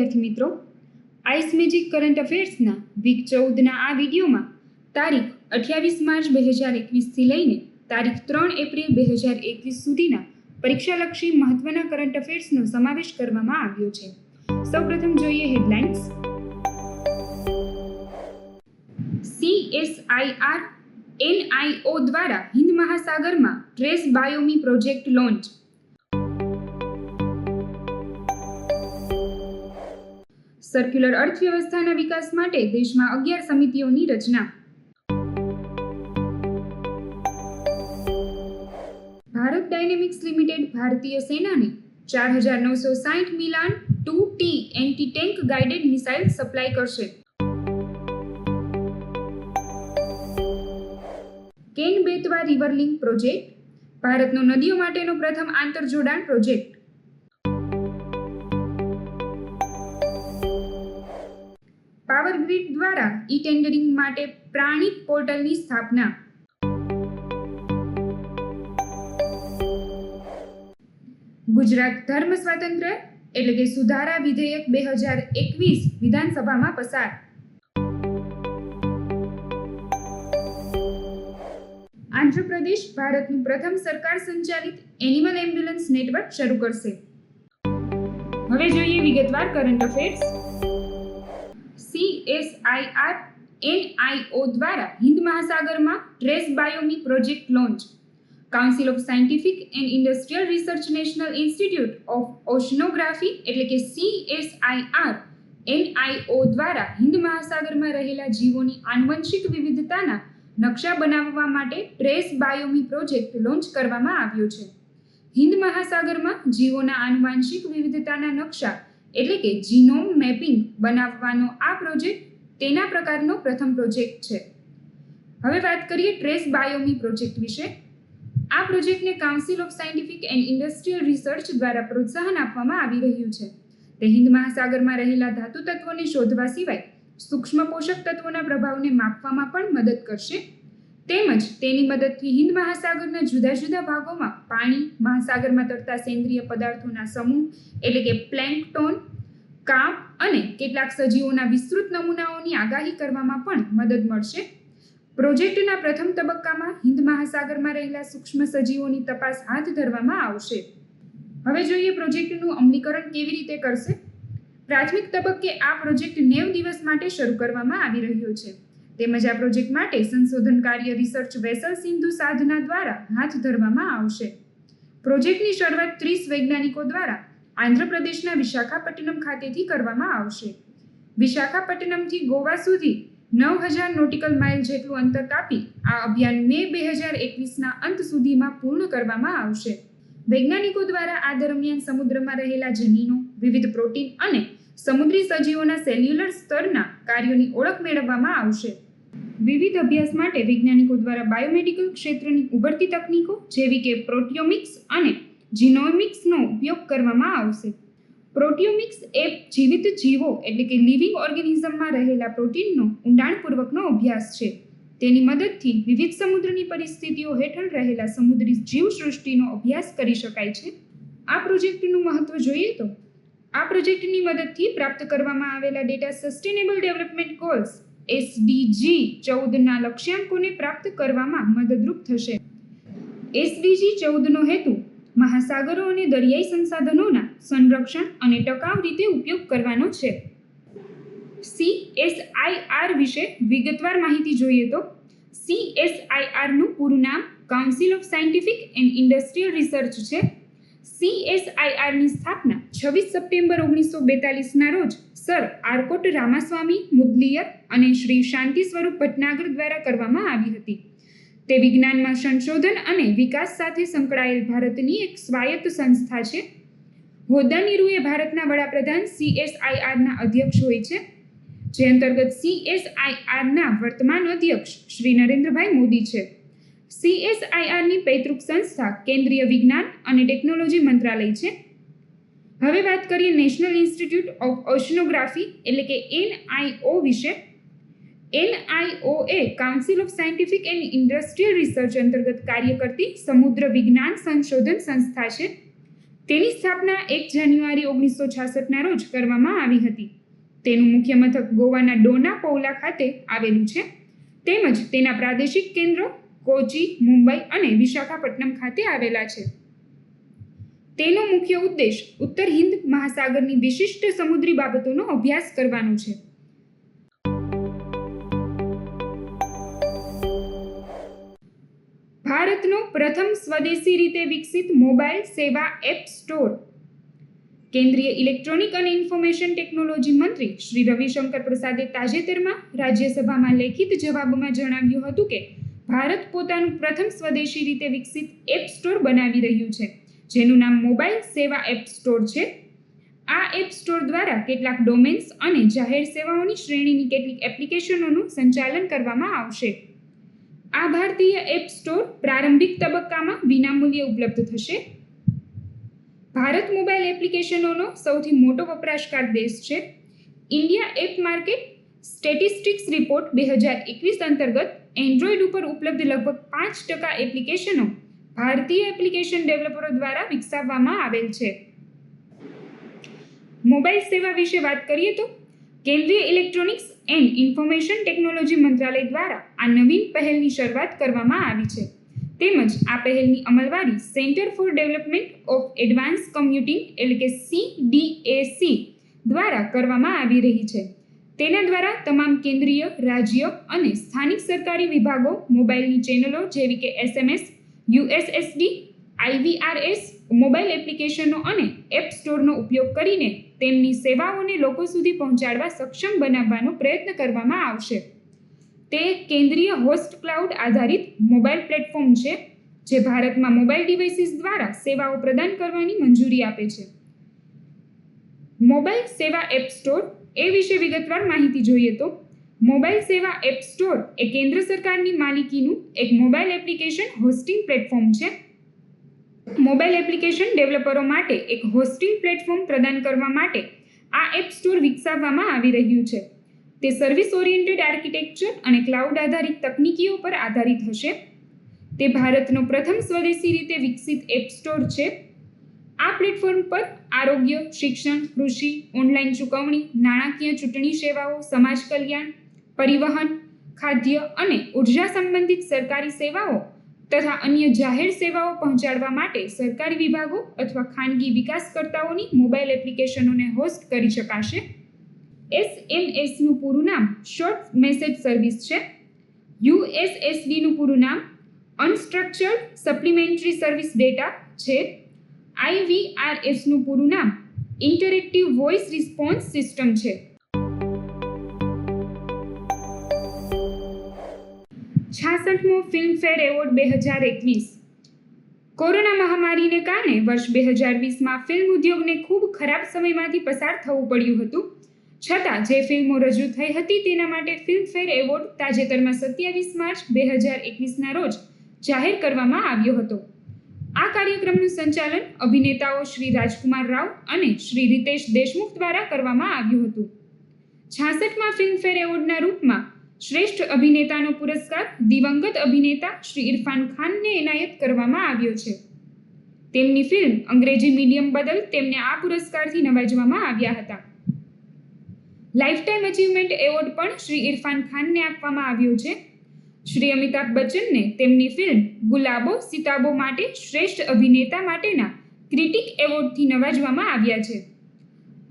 વિદ્યાર્થી મિત્રો, ice magic current અફેર્સના week 14ના આ વિડીયોમાં તારીખ 28 માર્ચ 2021થી લઈને તારીખ 3 એપ્રિલ 2021 સુધીના પરીક્ષાલક્ષી મહત્વના કરંટ અફેર્સનો સમાવેશ કરવામાં આવ્યો છે. સૌપ્રથમ જોઈએ હેડલાઇન્સ. CSIR NIO દ્વારા હિન્દ મહાસાગરમાં trace biome project launch. Circular અર્થવ્યવસ્થાના વિકાસ માટે દેશમાં 11 સમિતિઓની રચના. ભારત ડાયનેમિક્સ લિમિટેડ ભારતીય સેનાને 4960 Milan 2T anti tank guided missile supply કરશે. Ken Betwa river link project ભારતનો નદીઓ માટેનો પ્રથમ આંતરજોડાણ પ્રોજેક્ટ. પાવર ગ્રીડ દ્વારા ઈ ટેન્ડરિંગ માટે પ્રાણિક પોર્ટલની સ્થાપના. ગુજરાત ધર્મ સ્વાતંત્ર્ય એટલે કે સુધારા વિધેયક 2021 વિધાનસભામાં પસાર. આંધ્રપ્રદેશ ભારતનું પ્રથમ સરકાર સંચાલિત એનિમલ એમ્બ્યુલન્સ નેટવર્ક શરૂ કરશે. હવે જોઈએ વિગતવાર કરંટ અફેર્સ. CSIR NIO દ્વારા હિન્દ મહાસાગરમાં trace biome project launch. Council of scientific and industrial research national institute of oceanography એટલે કે CSIR NIO દ્વારા હિન્દ મહાસાગરમાં રહેલા જીવોની આનુવંશિક વિવિધતાના નકશા બનાવવા માટે ટ્રેસ બાયોમી પ્રોજેક્ટ લોન્ચ કરવામાં આવ્યો છે. હિન્દ મહાસાગરમાં જીવોના આનુવંશિક વિવિધતાના નકશા એટલે કે જીનોમ મેપિંગ બનાવવાનો આ પ્રોજેક્ટ તેના પ્રકારનો પ્રથમ પ્રોજેક્ટ છે. હવે વાત કરીએ ટ્રેસ બાયોમી પ્રોજેક્ટ વિશે. આ પ્રોજેક્ટને council of scientific and industrial research દ્વારા પ્રોત્સાહન આપવામાં આવી રહ્યું છે. તે હિન્દ મહાસાગરમાં રહેલા ધાતુ તત્વોને શોધવા સિવાય સૂક્ષ્મ પોષક તત્વોના પ્રભાવને માપવામાં પણ મદદ કરશે. તેમજ તેની મદદથી હિન્દ મહાસાગરના જુદા જુદા ભાગોમાં પાણી, મહાસાગરમાં તરતા સેન્દ્રિય પદાર્થોના સમૂહ એટલે કે પ્લેન્કટોન, કાપ અને કેટલાક સજીવોના વિસ્તૃત નમૂનાઓની આગાહી કરવામાં પણ મદદ મળશે. પ્રોજેક્ટના પ્રથમ તબક્કામાં હિન્દ મહાસાગરમાં રહેલા સૂક્ષ્મ સજીવોની તપાસ હાથ ધરવામાં આવશે. હવે જોઈએ પ્રોજેક્ટનું અમલીકરણ કેવી રીતે કરશે. પ્રાથમિક તબક્કે આ પ્રોજેક્ટ 90 દિવસ માટે શરૂ કરવામાં આવી રહ્યો છે. તેમજ આ પ્રોજેક્ટ માટે સંશોધન કાર્ય રિસર્ચ વેસલ સિંધુ સાધના દ્વારા હાથ ધરવામાં આવશે. પ્રોજેક્ટની શરૂઆત 30 વૈજ્ઞાનિકો દ્વારા આંધ્રપ્રદેશના વિશાખાપટ્ટનમ ખાતેથી કરવામાં આવશે. વિશાખાપટ્ટનમથી ગોવા સુધી 9000 નોટિકલ માઇલ જેટલું અંતર કાપી આ અભિયાન મે 2021ના અંત સુધીમાં પૂર્ણ કરવામાં આવશે. વૈજ્ઞાનિકો દ્વારા આ દરમિયાન સમુદ્રમાં રહેલા જનીનો, વિવિધ પ્રોટીન અને સમુદ્રી સજીવોના સેલ્યુલર સ્તરના કાર્યોની ઓળખ મેળવવામાં આવશે. વિવિધ અભ્યાસ માટે વૈજ્ઞાનિકો દ્વારા બાયોમેડિકલ ક્ષેત્રની ઉભરતી તકનીકો જેવી કે પ્રોટિયોમિક્સ અને જીનોમિક્સનો ઉપયોગ કરવામાં આવશે. પ્રોટિયોમિક્સ એ જીવિત જીવો એટલે કે લિવિંગ ઓર્ગેનિઝમમાં રહેલા પ્રોટીનનો ઊંડાણપૂર્વકનો અભ્યાસ છે. તેની મદદથી વિવિધ સમુદ્રની પરિસ્થિતિઓ હેઠળ રહેલા સમુદ્રી જીવસૃષ્ટિનો અભ્યાસ કરી શકાય છે. આ પ્રોજેક્ટનું મહત્વ જોઈએ તો આ પ્રોજેક્ટની મદદથી પ્રાપ્ત કરવામાં આવેલા data sustainable development goals SDG 14ના લક્ષ્યાંકોને પ્રાપ્ત કરવામાં મદદરૂપ થશે. SDG 14નો હેતુ મહાસાગરો અને દરિયાઈ સંસાધનોના સંરક્ષણ અને ટકાઉ રીતે ઉપયોગ કરવાનો છે. CSIR વિશે વિગતવાર માહિતી જોઈએ તો CSIRનું પૂરું નામ council of scientific and industrial research છે. CSIRની સ્થાપના 26 સપ્ટેમ્બર 1942ના રોજ સર આર્કોટ રામાસ્વામી મુદલિયર અને શ્રી શાંતિ સ્વરૂપ ભટનાગર દ્વારા કરવામાં આવી હતી. તે વિજ્ઞાનમાં સંશોધન અને વિકાસ સાથે સંકળાયેલ ભારતની એક સ્વાયત્ત સંસ્થા છે. હોદ્દાની રૂએ ભારતના વડાપ્રધાન CSIRના અધ્યક્ષ હોય છે, જે અંતર્ગત CSIRના વર્તમાન અધ્યક્ષ શ્રી નરેન્દ્રભાઈ મોદી છે. CSIRની પૈતૃક સંસ્થા કેન્દ્રીય વિજ્ઞાન અને ટેકનોલોજી મંત્રાલય છે. હવે વાત કરીએ નેશનલ ઇન્સ્ટિટ્યૂટ ઓફ ઓશનોગ્રાફી એટલે કે NIO વિશે. NIO A council of scientific and industrial research અંતર્ગત કાર્ય કરતી સમુદ્ર વિજ્ઞાન સંશોધન સંસ્થા છે. તેની સ્થાપના 1 જાન્યુઆરી 1966ના રોજ કરવામાં આવી હતી. તેનું મુખ્ય મથક ગોવાના ડોના પૌલા ખાતે આવેલું છે, તેમજ તેના પ્રાદેશિક કેન્દ્રો કોચી, મુંબઈ અને વિશાખાપટ્ટનમ ખાતે આવેલા છે. તેનો મુખ્ય ઉદ્દેશ ઉત્તર હિન્દ મહાસાગરની વિશિષ્ટ સમુદ્રી બાબતોનો અભ્યાસ કરવાનો છે. ભારતનો પ્રથમ સ્વદેશી રીતે વિકસિત મોબાઈલ સેવા એપ સ્ટોર. કેન્દ્રીય ઇલેક્ટ્રોનિક અને ઇન્ફોર્મેશન ટેકનોલોજી મંત્રી શ્રી રવિશંકર પ્રસાદે તાજેતરમાં રાજ્યસભામાં લેખિત જવાબમાં જણાવ્યું હતું કે ભારત પોતાનું પ્રથમ સ્વદેશી રીતે વિકસિત એપ સ્ટોર બનાવી રહ્યું છે, જેનું નામ મોબાઈલ સેવા એપ સ્ટોર છે. આ એપ સ્ટોર દ્વારા કેટલાક ડોમેન્સ અને જાહેર સેવાઓની શ્રેણીની કેટલીક એપ્લિકેશનોનું સંચાલન કરવામાં આવશે. આ ભારતીય એપ સ્ટોર પ્રારંભિક તબક્કામાં વિનામૂલ્યે ઉપલબ્ધ થશે. ભારત મોબાઈલ એપ્લિકેશનોનો સૌથી મોટો વપરાશકાર દેશ છે. India app market statistics report 2021 અંતર્ગત એન્ડ્રોઈડ ઉપર ઉપલબ્ધ લગભગ 5% એપ્લિકેશનો ભારતીય એપ્લિકેશન ડેવલપરો દ્વારા વિકસાવવામાં આવેલ છે. મોબાઈલ સેવા વિશે વાત કરીએ તો કેન્દ્રીય ઇલેક્ટ્રોનિક્સ એન્ડ ઇન્ફોર્મેશન ટેકનોલોજી મંત્રાલય દ્વારા આ નવીન પહેલની શરૂઆત કરવામાં આવી છે, તેમજ આ પહેલની અમલવારી centre for development of advance computing એટલે કે CDAC દ્વારા કરવામાં આવી રહી છે. તેના દ્વારા તમામ કેન્દ્રીય, રાજ્ય અને સ્થાનિક સરકારી વિભાગો મોબાઈલની ચેનલો જેવી કે SMS, USSD, IVRS મોબાઈલ એપ્લિકેશનો અને એપ સ્ટોરનો ઉપયોગ કરીને તેમની સેવાઓને લોકો સુધી પહોંચાડવા સક્ષમ બનાવવાનો પ્રયત્ન કરવામાં આવશે. તે એક કેન્દ્રીય હોસ્ટ ક્લાઉડ આધારિત મોબાઈલ પ્લેટફોર્મ છે, જે ભારતમાં મોબાઈલ ડિવાઇસીસ દ્વારા સેવાઓ પ્રદાન કરવાની મંજૂરી આપે છે. મોબાઈલ સેવા એપ સ્ટોર એ વિશે વિગતવાર માહિતી જોઈએ તો મોબાઈલ સેવા એપ સ્ટોર એ કેન્દ્ર સરકારની માલિકીનું એક મોબાઈલ એપ્લિકેશન હોસ્ટિંગ પ્લેટફોર્મ છે. મોબાઈલ એપ્લિકેશન ડેવલપરો માટે એક હોસ્ટિંગ પ્લેટફોર્મ પ્રદાન કરવા માટે આ એપ સ્ટોર વિકસાવવામાં આવી રહ્યું છે. તે સર્વિસ ઓરિએન્ટેડ આર્કિટેક્ચર અને ક્લાઉડ આધારિત તકનીકીઓ પર આધારિત હશે. તે ભારતનો પ્રથમ સ્વદેશી રીતે વિકસિત એપ સ્ટોર છે. આ પ્લેટફોર્મ પર આરોગ્ય, શિક્ષણ, કૃષિ, ઓનલાઈન ચૂકવણી, નાણાકીય ચૂંટણી સેવાઓ, સમાજ કલ્યાણ, પરિવહન, ખાદ્ય અને ઉર્જા સંબંધિત સરકારી સેવાઓ તથા અન્ય જાહેર સેવાઓ પહોંચાડવા માટે સરકારી વિભાગો અથવા ખાનગી વિકાસકર્તાઓની મોબાઈલ એપ્લિકેશનોને હોસ્ટ કરી શકાશે. SMSનું પૂરું નામ શોર્ટ મેસેજ સર્વિસ છે. USSDનું પૂરું નામ અનસ્ટ્રક્ચર્ડ સપ્લિમેન્ટરી સર્વિસ ડેટા છે. IVRSનું પૂરું નામ ઇન્ટરેક્ટિવ વોઇસ રિસ્પોન્સ સિસ્ટમ છે. 66મો ફિલ્મફેર એવોર્ડ 2021. કોરોના મહામારીને કારણે વર્ષ 2020માં ફિલ્મ ઉદ્યોગને ખૂબ ખરાબ સમયમાંથી પસાર થવું પડ્યું હતું. છતાં જે ફિલ્મો રજૂ થઈ હતી તેના માટે ફિલ્મફેર એવોર્ડ તાજેતરમાં 27 માર્ચ 2021ના રોજ જાહેર કરવામાં આવ્યો હતો. આ કાર્યક્રમનું સંચાલન અભિનેતાઓ શ્રી રાજકુમાર રાવ અને શ્રી રીતેશ દેશમુખ દ્વારા કરવામાં આવ્યું હતું. 66મા ફિલ્મફેર એવોર્ડના રૂપમાં શ્રેષ્ઠ અભિનેતાનો પુરસ્કાર દિવંગત અભિનેતા શ્રી ઇરફાન ખાનને એનાયત કરવામાં આવ્યો છે. તેમની ફિલ્મ અંગ્રેજી મીડિયમ બદલ તેમને આ પુરસ્કારથી નવાજવામાં આવ્યા હતા. લાઇફટાઇમ અચીવમેન્ટ એવોર્ડ પણ શ્રી ઇરફાન ખાનને આપવામાં આવ્યો છે. શ્રી અમિતાભ બચ્ચનને તેમની ફિલ્મ ગુલાબો સિતાબો માટે શ્રેષ્ઠ અભિનેતા માટેના ક્રિટિક એવોર્ડથી નવાજવામાં આવ્યા છે.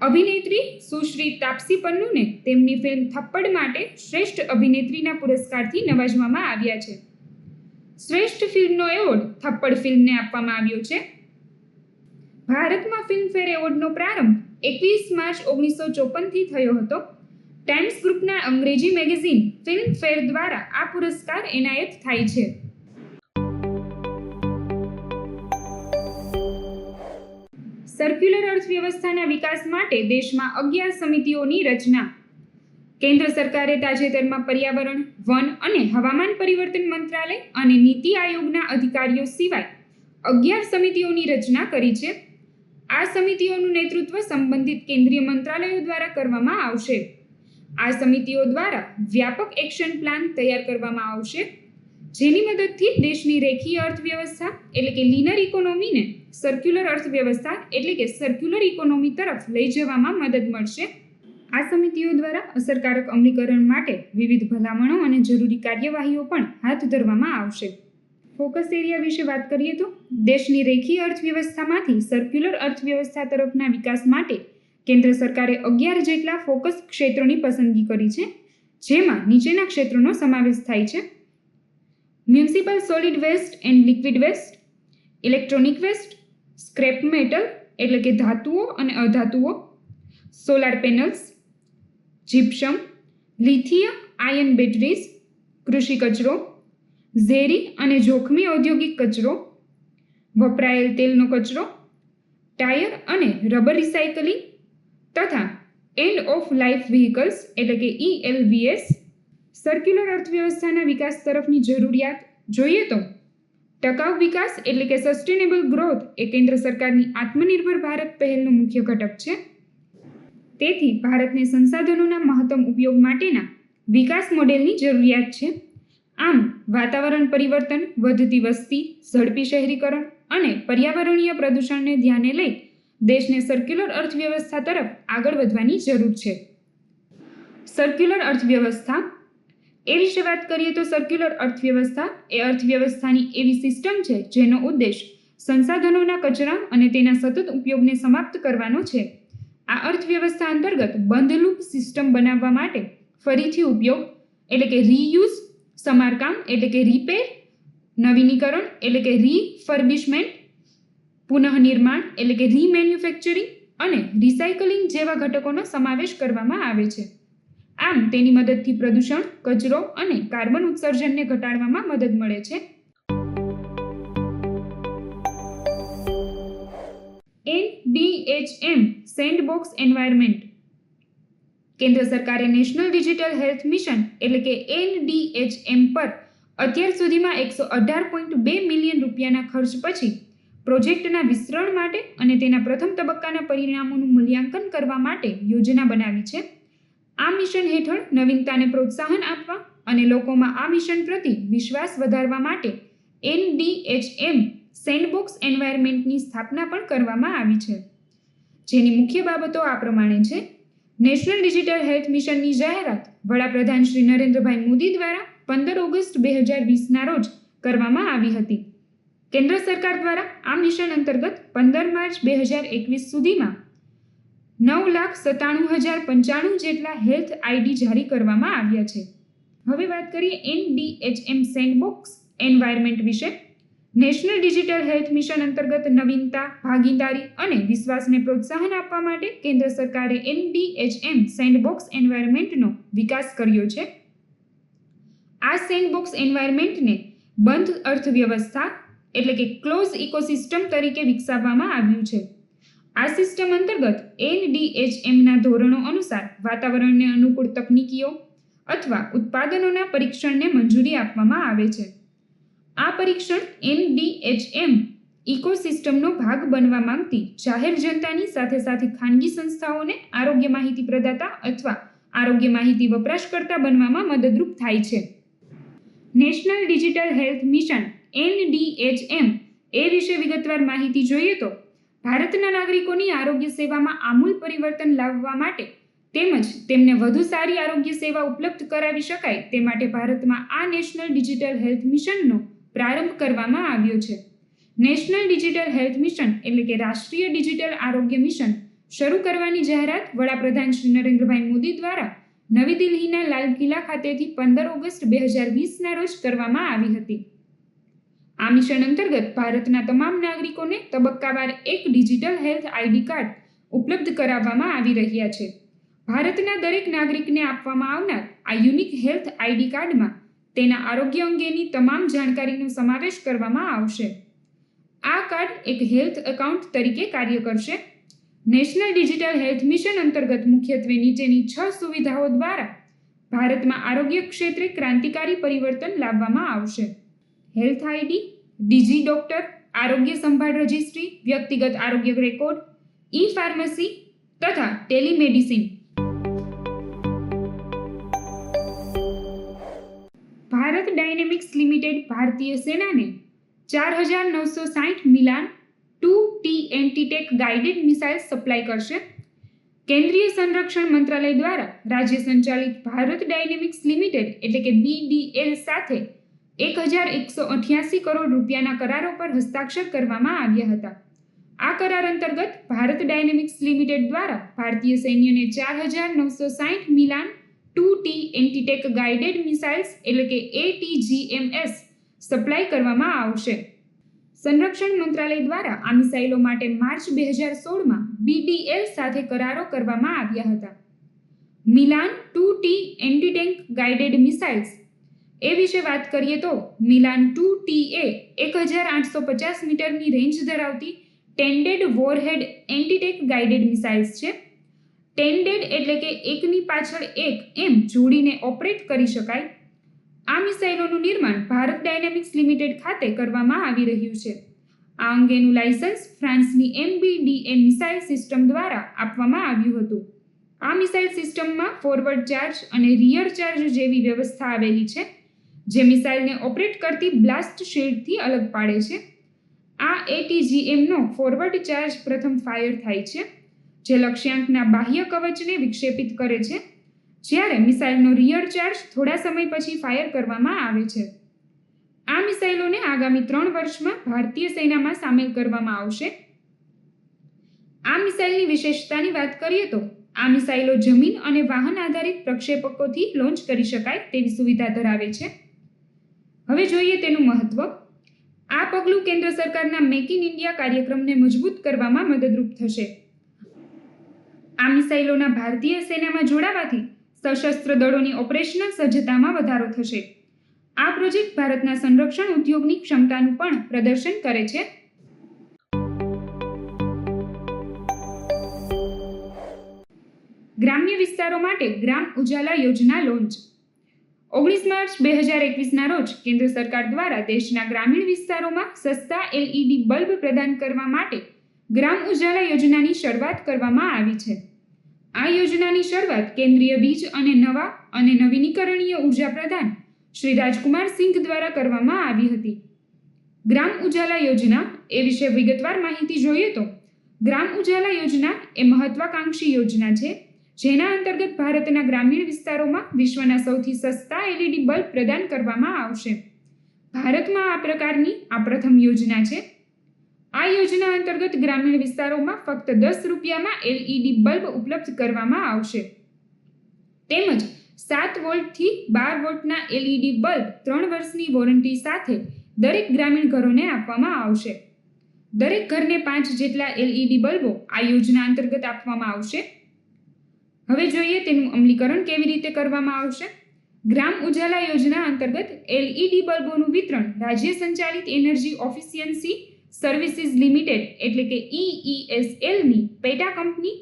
અભિનેત્રી સુશ્રી તાપસી પન્નુને તેમની ફિલ્મ થપ્પડ માટે શ્રેષ્ઠ અભિનેત્રીના પુરસ્કારથી નવાજવામાં આવ્યા છે. શ્રેષ્ઠ ફિલ્મનો એવોર્ડ થપ્પડ ફિલ્મને આપવામાં આવ્યો છે. ભારતમાં ફિલ્મફેર એવોર્ડનો પ્રારંભ 21 માર્ચ 1954થી થયો હતો. ટાઈમ્સ ગ્રુપના અંગ્રેજી મેગેઝિન ફિલ્મફેર દ્વારા આ પુરસ્કાર એનાયત થાય છે. સર્ક્યુલર અર્થવ્યવસ્થાના વિકાસ માટે દેશમાં 11 સમિતિઓની રચના. કેન્દ્ર સરકારે તાજેતરમાં પર્યાવરણ, વન અને હવામાન પરિવર્તન મંત્રાલય અને નીતિ આયોગના અધિકારીઓ સિવાય 11 સમિતિઓની રચના કરી છે. આ સમિતિઓનું નેતૃત્વ સંબંધિત કેન્દ્રીય મંત્રાલયો દ્વારા કરવામાં આવશે. આ સમિતિઓ દ્વારા વ્યાપક એક્શન પ્લાન તૈયાર કરવામાં આવશે, જેની મદદથી દેશની રેખીય અર્થવ્યવસ્થા એટલે કે લીનર ઇકોનોમીને સર્ક્યુલર અર્થવ્યવસ્થા એટલે કે સર્ક્યુલર ઇકોનોમી તરફ લઈ જવામાં મદદ મળશે. આ સમિતિઓ દ્વારા અસરકારક અમલીકરણ માટે વિવિધ ભલામણો અને જરૂરી કાર્યવાહીઓ પણ હાથ ધરવામાં આવશે. ફોકસ એરિયા વિશે વાત કરીએ તો દેશની રેખીય અર્થવ્યવસ્થામાંથી સર્ક્યુલર અર્થવ્યવસ્થા તરફના વિકાસ માટે કેન્દ્ર સરકારે 11 જેટલા ફોકસ ક્ષેત્રોની પસંદગી કરી છે, જેમાં નીચેના ક્ષેત્રોનો સમાવેશ થાય છે: municipal solid waste and liquid waste, electronic waste, scrap metal એટલે કે ધાતુઓ અને અધાતુઓ, solar panels, gypsum, lithium ion batteries, કૃષિ કચરો, ઝેરી અને જોખમી ઔદ્યોગિક કચરો, વપરાયેલ તેલનો કચરો, ટાયર અને રબર રિસાયકલિંગ તથા એન્ડ ઓફ લાઈફ વ્હીકલ્સ એટલે કે ELVS. સર્ક્યુલર અર્થવ્યવસ્થાના વિકાસ તરફની જરૂરિયાત જોઈએ તો ટકાઉ વિકાસ એટલે કે સસ્ટેનેબલ ગ્રોથ એ કેન્દ્ર સરકારની આત્મનિર્ભર ભારત પહેલનો મુખ્ય ઘટક છે. તેથી ભારતને સંસાધનોના મહત્તમ ઉપયોગ માટેના વિકાસ મોડેલની જરૂરિયાત છે. આમ વાતાવરણ પરિવર્તન, વધતી વસ્તી, ઝડપી શહેરીકરણ અને પર્યાવરણીય પ્રદૂષણને ધ્યાને લઈ દેશને સર્ક્યુલર અર્થવ્યવસ્થા તરફ આગળ વધવાની જરૂર છે. સર્ક્યુલર અર્થવ્યવસ્થા એ વિશે વાત કરીએ તો સર્ક્યુલર અર્થવ્યવસ્થા એ અર્થવ્યવસ્થાની એવી સિસ્ટમ છે જેનો ઉદ્દેશ સંસાધનોના કચરા અને તેના સતત ઉપયોગને સમાપ્ત કરવાનો છે. આ અર્થવ્યવસ્થા અંતર્ગત બંધ લૂપ સિસ્ટમ બનાવવા માટે ફરીથી ઉપયોગ એટલે કે રીયુઝ, સમારકામ એટલે કે રિપેર, નવીનીકરણ એટલે કે રીફર્બિશમેન્ટ, પુનઃનિર્માણ એટલે કે રીમેન્યુફેક્ચરિંગ અને રિસાયકલિંગ જેવા ઘટકોનો સમાવેશ કરવામાં આવે છે. આમ તેની મદદથી પ્રદૂષણ, કચરો અને કાર્બન ઉત્સર્જનને ઘટાડવામાં મદદ મળે છે. NDHM sandbox environment. કેન્દ્ર સરકારે નેશનલ ડિજિટલ હેલ્થ મિશન એટલે કે NDHM પર અત્યાર સુધીમાં 118.2 મિલિયન રૂપિયાના ખર્ચ પછી પ્રોજેક્ટના વિસ્તરણ માટે અને તેના પ્રથમ તબક્કાના પરિણામોનું મૂલ્યાંકન કરવા માટે યોજના બનાવી છે. આ મિશન હેઠળ નવીનતાને પ્રોત્સાહન આપવા અને લોકોમાં આ મિશન પ્રતિ વિશ્વાસ વધારવા માટે NDHM સેન્ડબોક્સ એન્વાયરમેન્ટની સ્થાપના પણ કરવામાં આવી છે. જેની મુખ્ય બાબતો આ પ્રમાણે છે: નેશનલ ડિજિટલ હેલ્થ મિશનની જાહેરાત વડાપ્રધાન શ્રી નરેન્દ્રભાઈ મોદી દ્વારા 15 ઓગસ્ટ 2020ના રોજ કરવામાં આવી હતી. કેન્દ્ર સરકાર દ્વારા આ મિશન અંતર્ગત 15 માર્ચ 2021 સુધીમાં 9,97,095 જેટલા હેલ્થ આઈડી જારી કરવામાં આવ્યા છે. હવે વાત કરીએ NDHM સેન્ડબોક્સ એન્વાયરમેન્ટ વિશે. નેશનલ ડિજિટલ હેલ્થ મિશન અંતર્ગત નવીનતા, ભાગીદારી અને વિશ્વાસને પ્રોત્સાહન આપવા માટે કેન્દ્ર સરકારે NDHM સેન્ડબોક્સ એન્વાયરમેન્ટનો વિકાસ કર્યો છે. આ સેન્ડબોક્સ એન્વાયરમેન્ટને બંધ અર્થવ્યવસ્થા એટલે કે ક્લોઝ ઇકોસિસ્ટમ તરીકે વિકસાવવામાં આવ્યું છે. આ સિસ્ટમ અંતર્ગત NDHMના ધોરણો અનુસાર વાતાવરણને અનુકૂળ તકનીકીઓ અથવા ઉત્પાદનોના પરીક્ષણને મંજૂરી આપવામાં આવે છે. આ પરીક્ષણ NDHM ઇકોસિસ્ટમનો ભાગ બનવા માંગતી જાહેર જનતાની સાથે સાથે ખાનગી સંસ્થાઓને આરોગ્ય માહિતી પ્રદાતા અથવા આરોગ્ય માહિતી વપરાશકર્તા બનવામાં મદદરૂપ થાય છે. National digital health mission NDHM એ વિશે વિગતવાર માહિતી જોઈએ તો ભારતના નાગરિકોની આરોગ્ય સેવામાં આમૂલ પરિવર્તન લાવવા માટે તેમજ તેમને વધુ સારી આરોગ્ય સેવા ઉપલબ્ધ કરાવી શકાય તે માટે ભારતમાં આ નેશનલ ડિજિટલ હેલ્થ મિશનનો પ્રારંભ કરવામાં આવ્યો છે. નેશનલ ડિજિટલ હેલ્થ મિશન એટલે કે રાષ્ટ્રીય ડિજિટલ આરોગ્ય મિશન શરૂ કરવાની જાહેરાત વડાપ્રધાન શ્રી નરેન્દ્રભાઈ મોદી દ્વારા નવી દિલ્હીના લાલ કિલ્લા ખાતેથી 15 ઓગસ્ટ 2020ના રોજ કરવામાં આવી હતી. આ મિશન અંતર્ગત ભારતના તમામ નાગરિકોને તબક્કાવાર એક ડિજિટલ હેલ્થ આઈડી કાર્ડ ઉપલબ્ધ કરાવવામાં આવી રહ્યા છે. ભારતના દરેક નાગરિકને આપવામાં આવનાર આ યુનિક હેલ્થ આઈડી કાર્ડમાં તેના આરોગ્ય અંગેની તમામ જાણકારીનો સમાવેશ કરવામાં આવશે. આ કાર્ડ એક હેલ્થ એકાઉન્ટ તરીકે કાર્ય કરશે. નેશનલ ડિજિટલ હેલ્થ મિશન અંતર્ગત મુખ્યત્વે નીચેની 6 સુવિધાઓ દ્વારા ભારતમાં આરોગ્ય ક્ષેત્રે ક્રાંતિકારી પરિવર્તન લાવવામાં આવશે: હેલ્થ આઈડી, ડીજી ડોક્ટર, આરોગ્ય સંભાળ રજિસ્ટ્રી, વ્યક્તિગત આરોગ્ય રેકોર્ડ, ઈ-ફાર્મસી તથા ટેલિમેડિસિન. ભારત ડાયનેમિક્સ લિમિટેડ ભારતીય સેનાને 4960 Milan 2T anti tank guided missile supply કરશે. કેન્દ્રીય સંરક્ષણ મંત્રાલય દ્વારા રાજ્ય સંચાલિત ભારત ડાયનેમિક્સ લિમિટેડ એટલે કે BDL સાથે 1188 કરોડ રૂપિયાના કરારો પર હસ્તાક્ષર કરવામાં આવ્યા હતા. આ કરાર અંતર્ગત ભારત ડાયનેમિક્સ લિમિટેડ દ્વારા ભારતીય સૈન્યને 4960 Milan 2T anti tank guided missiles એટલે કે ATGMS સપ્લાય કરવામાં આવશે. સંરક્ષણ મંત્રાલય દ્વારા આ મિસાઇલો માટે માર્ચ 2016માં BDL સાથે કરારો કરવામાં આવ્યા હતા. Milan 2T anti tank guided missiles એ વિશે વાત કરીએ તો મિલાન 2T એ 1850 મીટરની રેન્જ ધરાવતી ટેન્ડેડ વોરહેડ એન્ટીટેક ગાઇડેડ મિસાઇલ્સ છે. ટેન્ડેડ એટલે કે એકની પાછળ એક એમ જોડીને ઓપરેટ કરી શકાય. આ મિસાઇલોનું નિર્માણ ભારત ડાયનેમિક્સ લિમિટેડ ખાતે કરવામાં આવી રહ્યું છે. આ અંગેનું લાયસન્સ ફ્રાન્સની MBDA મિસાઇલ સિસ્ટમ દ્વારા આપવામાં આવ્યું હતું. આ મિસાઇલ સિસ્ટમમાં ફોરવર્ડ ચાર્જ અને રિયર ચાર્જ જેવી વ્યવસ્થા આવેલી છે, જે મિસાઇલને ઓપરેટ કરતી બ્લાસ્ટ શિલ્ડથી અલગ પાડે છે. આ ATGMનો ફોરવર્ડ ચાર્જ પ્રથમ ફાયર થાય છે, જે લક્ષ્યાંકના બાહ્ય કવચને વિક્ષેપિત કરે છે, જ્યારે મિસાઇલનો રિયર ચાર્જ થોડા સમય પછી ફાયર કરવામાં આવે છે. આ મિસાઇલોને આગામી 3 વર્ષમાં ભારતીય સેનામાં સામેલ કરવામાં આવશે. આ મિસાઇલની વિશેષતાની વાત કરીએ તો આ મિસાઇલો જમીન અને વાહન આધારિત પ્રક્ષેપકોથી લોન્ચ કરી શકાય તેવી સુવિધા ધરાવે છે. હવે જોઈએ તેનું મહત્વ. આ પગલું કેન્દ્ર સરકારના મેક ઇન ઇન્ડિયા કાર્યક્રમને મજબૂત કરવામાં મદદરૂપ થશે. આ મિસાઇલોના ભારતીય સેનામાં જોડાવાથી સશસ્ત્ર દળોની ઓપરેશનલ સજ્જતામાં વધારો થશે. આ પ્રોજેક્ટ ભારતના સંરક્ષણ ઉદ્યોગની ક્ષમતાનું પણ પ્રદર્શન કરે છે. ગ્રામ્ય વિસ્તારો માટે ગ્રામ ઉજાલા યોજના લોન્ચ. 19 માર્ચ 2021ના રોજ કેન્દ્ર સરકાર દ્વારા દેશના ગ્રામીણ વિસ્તારોમાં સસ્તા LED બલ્બ પ્રદાન કરવા માટે ગ્રામ ઉજાલા યોજનાની શરૂઆત કરવામાં આવી છે. આ યોજનાની શરૂઆત કેન્દ્રીય વીજ અને નવા અને નવીનીકરણીય ઉર્જા પ્રધાન શ્રી રાજકુમાર સિંઘ દ્વારા કરવામાં આવી હતી. ગ્રામ ઉજાલા યોજના એ વિશે વિગતવાર માહિતી જોઈએ તો ગ્રામ ઉજાલા યોજના એ મહત્વાકાંક્ષી યોજના છે, જેના અંતર્ગત ભારતના ગ્રામીણ વિસ્તારોમાં વિશ્વના સૌથી સસ્તા LED બલ્બ પ્રદાન કરવામાં આવશે. ભારતમાં આ પ્રકારની આ પ્રથમ યોજના છે. આ યોજના અંતર્ગત ગ્રામીણ વિસ્તારોમાં ફક્ત 10 રૂપિયામાં LED બલ્બ ઉપલબ્ધ કરવામાં આવશે. તેમજ 7 વોલ્ટથી 12 વોલ્ટના LED બલ્બ 3 વર્ષની વોરંટી સાથે દરેક ગ્રામીણ ઘરોને આપવામાં આવશે. દરેક ઘરને 5 જેટલા LED બલ્બો આ યોજના અંતર્ગત આપવામાં આવશે. હવે જોઈએ તેનું અમલીકરણ કેવી રીતે કરવામાં આવશે. ગ્રામ ઉજાલા યોજના અંતર્ગત LED બલ્બોનું વિતરણ રાજ્ય સંચાલિત એનર્જી ઓફિશિયન્સી સર્વિસીસ લિમિટેડ એટલે કે EESLની પેટા company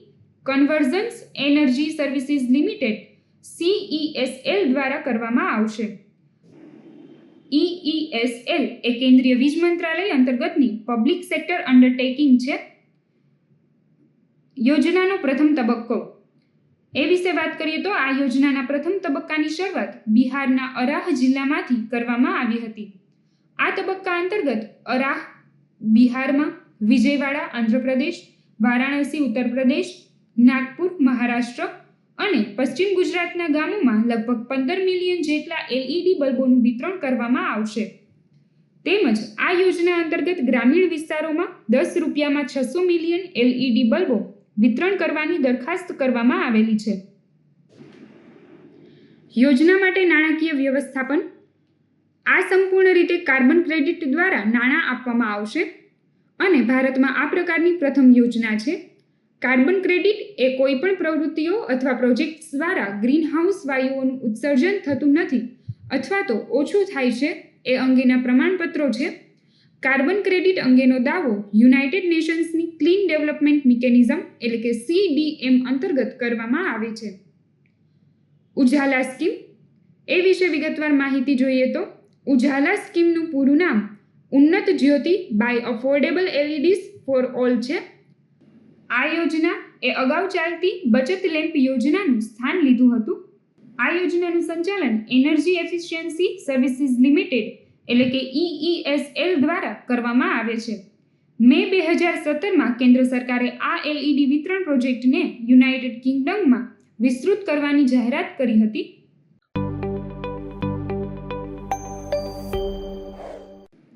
convergence energy services limited CESL દ્વારા કરવામાં આવશે. EESL એ કેન્દ્રીય વીજ મંત્રાલય અંતર્ગતની પબ્લિક સેક્ટર અંડરટેકિંગ છે. યોજનાનો પ્રથમ તબક્કો એ વિશે વાત કરીએ તો આ યોજનાના પ્રથમ તબક્કાની શરૂઆત બિહારના અરાહ જિલ્લામાંથી કરવામાં આવી હતી. આ તબક્કા અંતર્ગત અરાહ બિહારમાં, વિજયવાડા આંધ્રપ્રદેશ, વારાણસી ઉત્તર પ્રદેશ, નાગપુર મહારાષ્ટ્ર અને પશ્ચિમ ગુજરાતના ગામોમાં લગભગ 15 મિલિયન જેટલા LED બલ્બોનું વિતરણ કરવામાં આવશે. તેમજ આ યોજના અંતર્ગત ગ્રામીણ વિસ્તારોમાં 10 રૂપિયામાં 600 મિલિયન LED બલ્બો વિતરણ કરવાની દરખાસ્ત કરવામાં આવેલી છે. યોજના માટે નાણાકીય વ્યવસ્થાપન. આ સંપૂર્ણ રીતે કાર્બન ક્રેડિટ દ્વારા નાણાં આપવામાં આવશે અને ભારતમાં આ પ્રકારની પ્રથમ યોજના છે. કાર્બન ક્રેડિટ એ કોઈ પણ પ્રવૃત્તિઓ અથવા પ્રોજેક્ટ્સ દ્વારા ગ્રીનહાઉસ વાયુઓનું ઉત્સર્જન થતું નથી અથવા તો ઓછું થાય છે એ અંગેના પ્રમાણપત્રો છે. કાર્બન ક્રેડિટ અંગેનો દાવો યુનાઇટેડ નેશન્સની ક્લીન ડેવલપમેન્ટ મિકેનિઝમ એટલે કે CDM અંતર્ગત કરવામાં આવે છે. ઉજાલા સ્કીમ એ વિશે વિગતવાર માહિતી જોઈએ તો ઉજાલા સ્કીમનું પૂરું નામ Unnat Jyoti by affordable LEDs for all છે. આ યોજના એ અગાઉ ચાલતી બચત લેમ્પ યોજનાનું સ્થાન લીધું હતું. આ યોજનાનું સંચાલન એનર્જી એફિશિયન્સી સર્વિસીસ લિમિટેડ એટલે કે EESL દ્વારા કરવામાં આવે છે. મે 2017માં કેન્દ્ર સરકારે આ LED વિતરણ પ્રોજેક્ટને યુનાઇટેડ કિંગડમમાં વિસ્તૃત કરવાની જાહેરાત કરી હતી.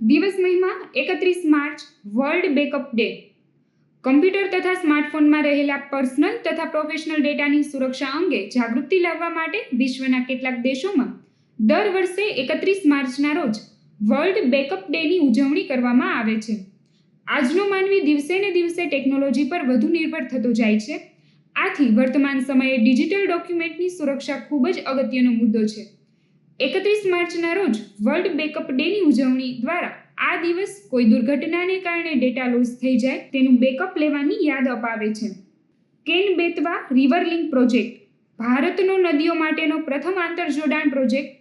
દિવસ મહિમા 31 March world backup day. Computer તથા સ્માર્ટફોનમાં રહેલા પર્સનલ તથા પ્રોફેશનલ ડેટાની સુરક્ષા અંગે જાગૃતિ લાવવા માટે વિશ્વના કેટલાક દેશોમાં દર વર્ષે 31 માર્ચના રોજ વર્લ્ડ બેકઅપ ડેની ઉજવણી કરવામાં આવે છે. આજનો માનવી દિવસે ને દિવસે ટેકનોલોજી પર વધુ નિર્ભર થતો જાય છે. આથી વર્તમાન સમયે ડિજિટલ ડોક્યુમેન્ટની સુરક્ષા ખૂબ જ અગત્યનો મુદ્દો છે. 31 માર્ચના રોજ વર્લ્ડ બેકઅપ ડેની ઉજવણી દ્વારા આ દિવસ કોઈ દુર્ઘટનાને કારણે ડેટા લોસ થઈ જાય તેનું બેકઅપ લેવાની યાદ અપાવે છે. કેન-બેતવા રિવર લિંક પ્રોજેક્ટ ભારતનો નદીઓ માટેનો પ્રથમ આંતરજોડાણ પ્રોજેક્ટ.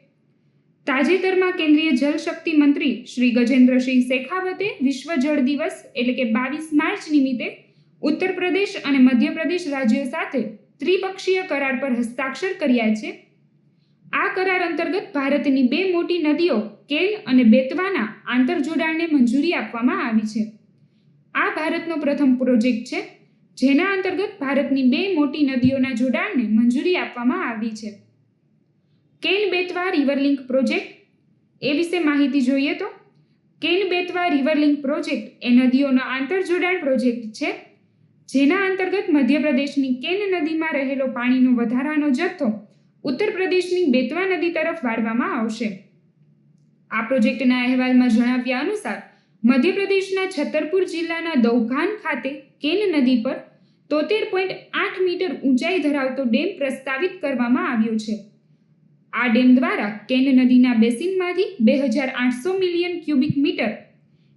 તાજેતરમાં કેન્દ્રીય જલશક્તિ મંત્રી શ્રી ગજેન્દ્રસિંહ શેખાવતે વિશ્વ જળ દિવસ એટલે કે 22 માર્ચ નિમિત્તે ઉત્તર પ્રદેશ અને મધ્યપ્રદેશ રાજ્યો સાથે ત્રિપક્ષીય કરાર પર હસ્તાક્ષર કર્યા છે. આ કરાર અંતર્ગત ભારતની બે મોટી નદીઓ કેન અને બેતવાના આંતરજોડાણને મંજૂરી આપવામાં આવી છે. આ ભારતનો પ્રથમ પ્રોજેક્ટ છે જેના અંતર્ગત ભારતની બે મોટી નદીઓના જોડાણને મંજૂરી આપવામાં આવી છે. કેન-બેતવા રિવર લિંક પ્રોજેક્ટ એ વિશે માહિતી જોઈએ તો કેન-બેતવા રિવર લિંક પ્રોજેક્ટ એ નદીઓનો આંતરજોડાણ પ્રોજેક્ટ છે જેના અંતર્ગત મધ્યપ્રદેશની કેન નદીમાં રહેલો પાણીનો વધારાનો જથ્થો ઉત્તર પ્રદેશની બેતવા નદી તરફ વાળવામાં આવશે. આ પ્રોજેક્ટના અહેવાલમાં જણાવ્યા અનુસાર મધ્યપ્રદેશના છતરપુર જિલ્લાના દૌઘાન ખાતે કેન નદી પર 73.8 મીટર ઊંચાઈ ધરાવતો ડેમ પ્રસ્તાવિત કરવામાં આવ્યો છે. આ ડેમ દ્વારા કેન નદીના બેસિનમાંથી 2800 મિલિયન ક્યુબિક મીટર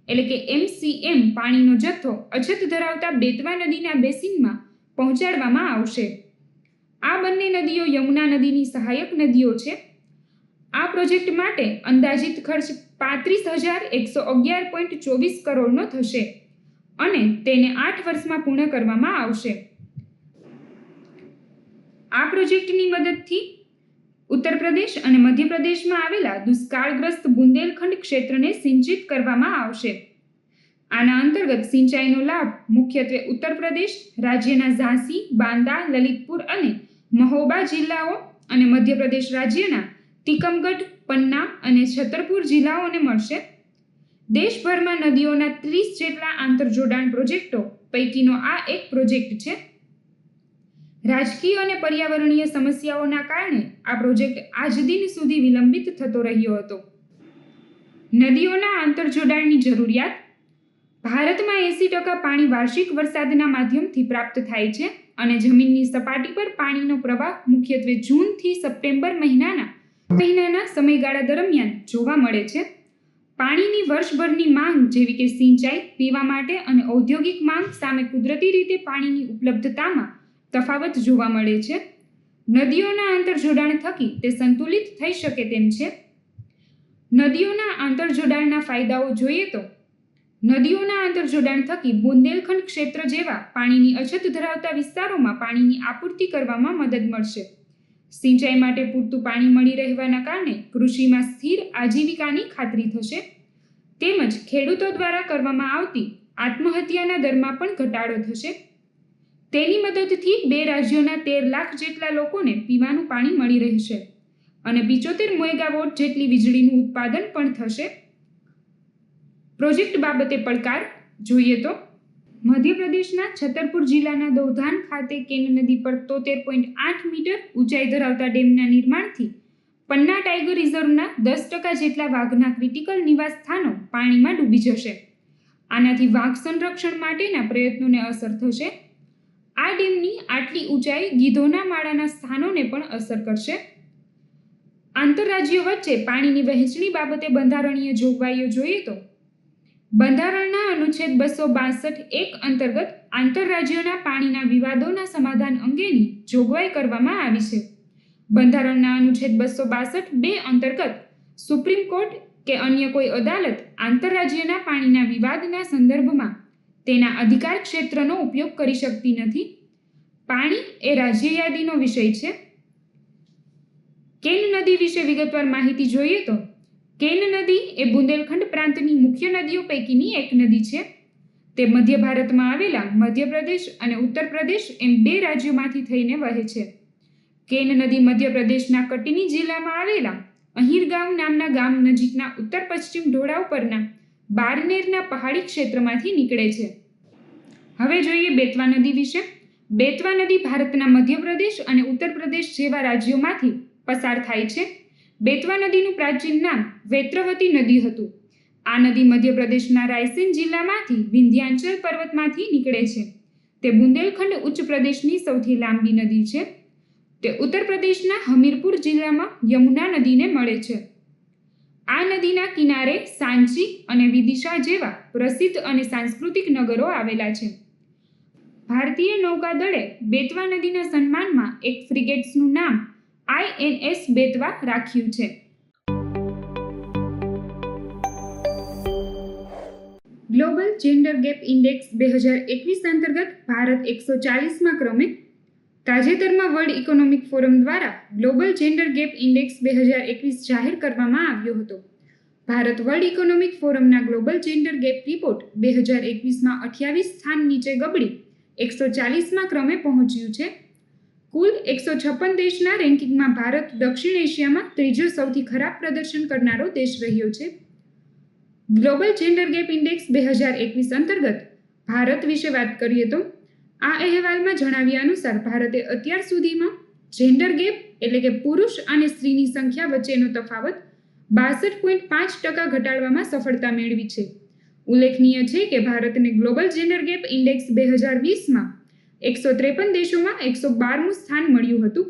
એટલે કે MCM પાણીનો જથ્થો અછત ધરાવતા બેતવા નદીના બેસિનમાં પહોંચાડવામાં આવશે. આ બંને નદીઓ યમુના નદીની સહાયક નદીઓ છે. આ પ્રોજેક્ટ માટે અંદાજિત ખર્ચ 35,111.24 કરોડનો થશે અને તેને 8 વર્ષમાં પૂર્ણ કરવામાં આવશે. આ પ્રોજેક્ટની મદદથી ઉત્તર પ્રદેશ અને મધ્યપ્રદેશમાં આવેલા દુષ્કાળગ્રસ્ત બુંદેલખંડ ક્ષેત્રને સિંચિત કરવામાં આવશે. આના અંતર્ગત સિંચાઈનો લાભ મુખ્યત્વે ઉત્તર પ્રદેશ રાજ્યના ઝાંસી, બાંદા, લલિતપુર અને મહોબા જિલ્લાઓ અને મધ્યપ્રદેશ રાજ્યના તિકમગઢ, પન્ના અને છતરપુર જિલ્લાઓને મળશે. દેશભરમાં નદીઓના 30 જેટલા આંતરજોડાણ પ્રોજેક્ટો પૈકીનો આ એક પ્રોજેક્ટ છે. રાજકીય અને પર્યાવરણીય સમસ્યાઓના કારણે આ પ્રોજેક્ટ આજ દિન સુધી વિલંબિત થતો રહ્યો હતો. નદીઓના આંતરજોડાણની જરૂરિયાત. ભારતમાં 80% પાણી વાર્ષિક વરસાદના માધ્યમથી પ્રાપ્ત થાય છે અને જમીનની સપાટી પર પાણીનો પ્રવાહ મુખ્યત્વે જૂનથી સપ્ટેમ્બર મહિનાના સમયગાળા દરમિયાન જોવા મળે છે. પાણીની વર્ષભરની માંગ જેવી કે સિંચાઈ, પીવા માટે અને ઔદ્યોગિક માંગ સામે કુદરતી રીતે પાણીની ઉપલબ્ધતામાં તફાવત જોવા મળે છે. નદીઓના આંતરજોડાણ થકી તે સંતુલિત થઈ શકે તેમ છે. નદીઓના આંતરજોડાણના ફાયદાઓ જોઈએ તો નદીઓના આંતરજોડાણ થકી બુંદેલખંડ ક્ષેત્ર જેવા પાણીની અછત ધરાવતા વિસ્તારોમાં પાણીની આપૂર્તિ કરવામાં મદદ મળશે. સિંચાઈ માટે પૂરતું પાણી મળી રહેવાના કારણે કૃષિમાં સ્થિર આજીવિકાની ખાતરી થશે. તેમજ ખેડૂતો દ્વારા કરવામાં આવતી આત્મહત્યાના દરમાં પણ ઘટાડો થશે. તેની મદદથી બે રાજ્યોના 13 લાખ જેટલા લોકોને પીવાનું પાણી મળી રહેશે અને 75 મેગાવોટ જેટલી વીજળીનું ઉત્પાદન પણ થશે. પ્રોજેક્ટ બાબતે પડકાર જોઈએ તો મધ્યપ્રદેશના છતરપુર જિલ્લાના દૌધાન ખાતે કેન નદી પર 73.8 મીટર ઊંચાઈ ધરાવતા ડેમના નિર્માણથી પન્ના ટાઈગર રિઝર્વના 10% જેટલા વાઘના ક્રિટિકલ નિવાસ સ્થાનો પાણીમાં ડૂબી જશે. આનાથી વાઘ સંરક્ષણ માટેના પ્રયત્નોને અસર થશે. આ ડેમની આટલી ઊંચાઈ ગીધોના માળાના સ્થાનોને પણ અસર કરશે. આંતરરાજ્યો વચ્ચે પાણીની વહેંચણી બાબતે બંધારણીય જોગવાઈઓ જોઈએ તો બંધારણના અનુચ્છેદ 262(1) અંતર્ગત આંતરરાજ્યોના પાણીના વિવાદોના સમાધાન અંગેની જોગવાઈ કરવામાં આવી છે. બંધારણના અનુચ્છેદ 262(2) અંતર્ગત સુપ્રીમ કોર્ટ કે અન્ય કોઈ અદાલત આંતરરાજ્યના પાણીના વિવાદના સંદર્ભમાં તેના અધિકાર ક્ષેત્રનો ઉપયોગ કરી શકતી નથી. પાણી એ રાજ્ય યાદીનો વિષય છે. કેન નદી વિશે વિગતવાર માહિતી જોઈએ તો કેન નદી એ બુંદેલખંડ પ્રાંતની મુખ્ય નદીઓ પૈકીની એક નદી છે. તે મધ્ય ભારતમાં આવેલા મધ્યપ્રદેશ અને ઉત્તર પ્રદેશ એમ 2 રાજ્યોમાંથી થઈને વહે છે. કેન નદી મધ્યપ્રદેશના કટની જિલ્લામાં આવેલા અહીરગાંવ નામના ગામ નજીકના ઉત્તર પશ્ચિમ ઢોળાવ પરના બારનેરના પહાડી ક્ષેત્રમાંથી નીકળે છે. હવે જોઈએ બેતવા નદી વિશે. બેતવા નદી ભારતના મધ્યપ્રદેશ અને ઉત્તર પ્રદેશ જેવા રાજ્યોમાંથી પસાર થાય છે. બેતવા નદીનું પ્રાચીન નામ વેત્રવતી નદી હતું. આ નદી મધ્યપ્રદેશના રાયસેન જિલ્લામાંથી વિંધ્યાચલ પર્વતમાંથી નીકળે છે. તે બુંદેલખંડ ઉચ્ચ પ્રદેશની સૌથી લાંબી નદી છે. તે ઉત્તર પ્રદેશના હમીરપુર જિલ્લામાં યમુના નદીને મળે છે. આ નદીના કિનારે સાંચી અને વિદિશા જેવા પ્રસિદ્ધ અને સાંસ્કૃતિક નગરો આવેલા છે. ભારતીય નૌકાદળે બેતવા નદીના સન્માનમાં એક ફ્રિગેટ્સનું નામ INS બેતવા રાખ્યું છે. ગ્લોબલ જેન્ડર ગેપ ઇન્ડેક્સ 2021 અંતર્ગત ભારત 140મા ક્રમે. તાજેતરમાં વર્લ્ડ ઇકોનોમિક ફોરમ દ્વારા ગ્લોબલ જેન્ડર ગેપ ઇન્ડેક્સ 2021 જાહેર કરવામાં આવ્યો હતો. ભારત વર્લ્ડ ઇકોનોમિક ફોરમના ગ્લોબલ જેન્ડર ગેપ રિપોર્ટ 2021માં 28 સ્થાન નીચે ગબડી 140મા ક્રમે પહોંચ્યું છે. કુલ 156 દેશના રેન્કિંગમાં ભારત દક્ષિણ એશિયામાં ત્રીજો સૌથી ખરાબ પ્રદર્શન કરનારો દેશ રહ્યો છે. ગ્લોબલ જેન્ડર ગેપ ઇન્ડેક્સ 2021 અંતર્ગત ભારત વિશે વાત કરીએ તો આ અહેવાલમાં જણાવ્યા અનુસાર ભારતે અત્યાર સુધીમાં જેન્ડર ગેપ એટલે કે પુરુષ અને સ્ત્રીની સંખ્યા વચ્ચેનો તફાવત 62.5% ઘટાડવામાં સફળતા મેળવી છે. ઉલ્લેખનીય છે કે ભારતને ગ્લોબલ જેન્ડર ગેપ ઇન્ડેક્સ 2020માં 153 દેશોમાં 112મું સ્થાન મળ્યું હતું.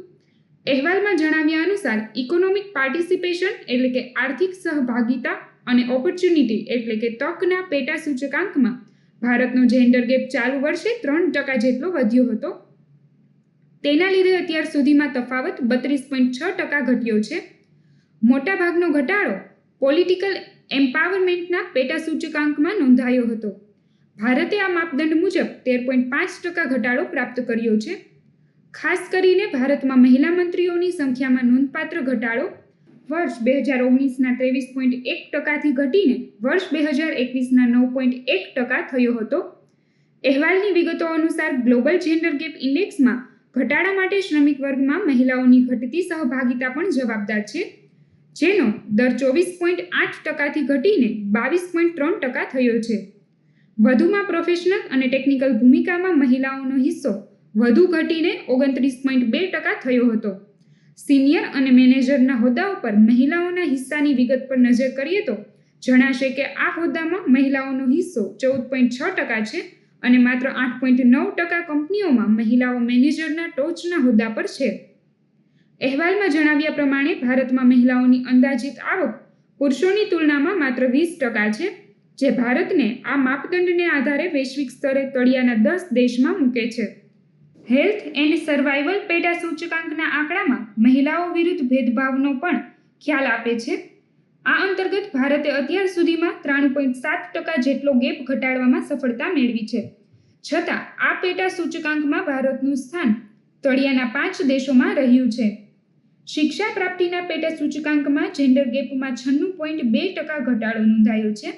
અહેવાલમાં જણાવ્યા અનુસાર ઇકોનોમિક પાર્ટિસિપેશન એટલે કે આર્થિક સહભાગિતા અને ઓપોર્ચ્યુનિટી એટલે કે તકના પેટા સૂચકાંકમાં ભારતનો જેન્ડર ગેપ ચાલુ વર્ષે 3% જેટલો વધ્યો હતો. તેના લીધે અત્યાર સુધીમાં તફાવત 32.6% ઘટ્યો છે. મોટાભાગનો ઘટાડો પોલિટિકલ એમ્પાવરમેન્ટના પેટા સૂચકાંકમાં નોંધાયો હતો. ભારતે આ માપદંડ મુજબ 13.5% ઘટાડો પ્રાપ્ત કર્યો છે. ખાસ કરીને ભારતમાં મહિલા મંત્રીઓની સંખ્યામાં નોંધપાત્ર ઘટાડો વર્ષ 2019ના 23.1%થી ઘટીને વર્ષ 2021ના 9.1% થયો હતો. અહેવાલની વિગતો અનુસાર ગ્લોબલ જેન્ડર ગેપ ઇન્ડેક્સમાં ઘટાડા માટે શ્રમિક વર્ગમાં મહિલાઓની ઘટતી સહભાગિતા પણ જવાબદાર છે, જેનો દર 24.8%થી ઘટીને 22.3% થયો છે. વધુમાં પ્રોફેશનલ અને ટેકનિકલ ભૂમિકામાં મહિલાઓનો હિસ્સો વધુ ઘટીને 29.2% થયો હતો. સિનિયર અને મેનેજરના હોદ્દાઓ પર મહિલાઓના હિસ્સાની વિગત પર નજર કરીએ તો જણાશે કે આ હોદ્દામાં મહિલાઓનો હિસ્સો 14.6% છે અને માત્ર 8.9% કંપનીઓમાં મહિલાઓ મેનેજરના ટોચના હોદ્દા પર છે. અહેવાલમાં જણાવ્યા પ્રમાણે ભારતમાં મહિલાઓની અંદાજિત આવક પુરુષોની તુલનામાં માત્ર 20% છે, જે ભારતને આ માપદંડને આધારે વૈશ્વિક સ્તરે તળિયાના 10 દેશમાં મૂકે છે. હેલ્થ એન્ડ સર્વાઇવલ પેટા સૂચકાંકના આંકડામાં મહિલાઓ વિરુદ્ધ ભેદભાવનો પણ ખ્યાલ આપે છે. આ અંતર્ગત ભારતે અત્યાર સુધીમાં 93.7% જેટલો ગેપ ઘટાડવામાં સફળતા મેળવી છે. છતાં આ પેટા સૂચકાંકમાં ભારતનું સ્થાન તળિયાના 5 દેશોમાં રહ્યું છે. શિક્ષા પ્રાપ્તિના પેટા સૂચકાંકમાં જેન્ડર ગેપમાં 96.2% ઘટાડો નોંધાયો છે.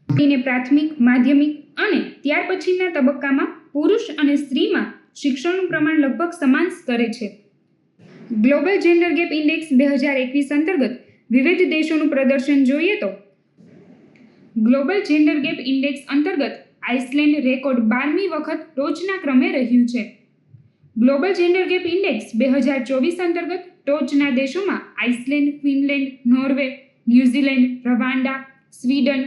તેને પ્રાથમિક, માધ્યમિક અને ત્યાર પછીના તબક્કામાં પુરુષ અને સ્ત્રીમાં શિક્ષણનું પ્રમાણ લગભગ સમાન સ્તરે છે. ગ્લોબલ જેન્ડર ગેપ ઇન્ડેક્સ 2021 અંતર્ગત વિવિધ દેશોનું પ્રદર્શન જોઈએ તો ગ્લોબલ જેન્ડર ગેપ ઇન્ડેક્સ અંતર્ગત આઇસલેન્ડ રેકોર્ડ 12મી વખત ટોચના ક્રમે રહ્યું છે. ગ્લોબલ જેન્ડર ગેપ ઇન્ડેક્સ 2024 અંતર્ગત ટોચના દેશોમાં Iceland, Finland, Norway, New Zealand, Rwanda, Sweden,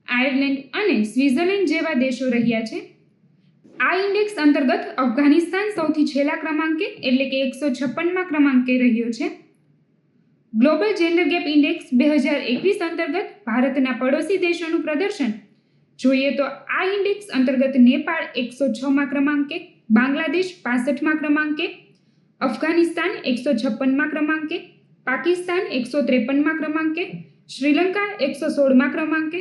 Ireland અને સ્વિટ્ઝરલેન્ડ જેવા દેશો રહ્યા છે. આ ઇન્ડેક્સ અંતર્ગત અફઘાનિસ્તાન સૌથી છેલ્લા ક્રમાંકે એટલે કે 156મા ક્રમાંકે રહ્યો છે. ગ્લોબલ જેન્ડર ગેપ ઇન્ડેક્સ 2021 અંતર્ગત ભારતના પડોશી દેશોનું પ્રદર્શન જોઈએ તો આ ઇન્ડેક્સ અંતર્ગત નેપાળ 106મા ક્રમાંકે, બાંગ્લાદેશ 65મા ક્રમાંકે, અફઘાનિસ્તાન 156મા ક્રમાંકે, પાકિસ્તાન 153મા ક્રમાંકે, શ્રીલંકા 116મા ક્રમાંકે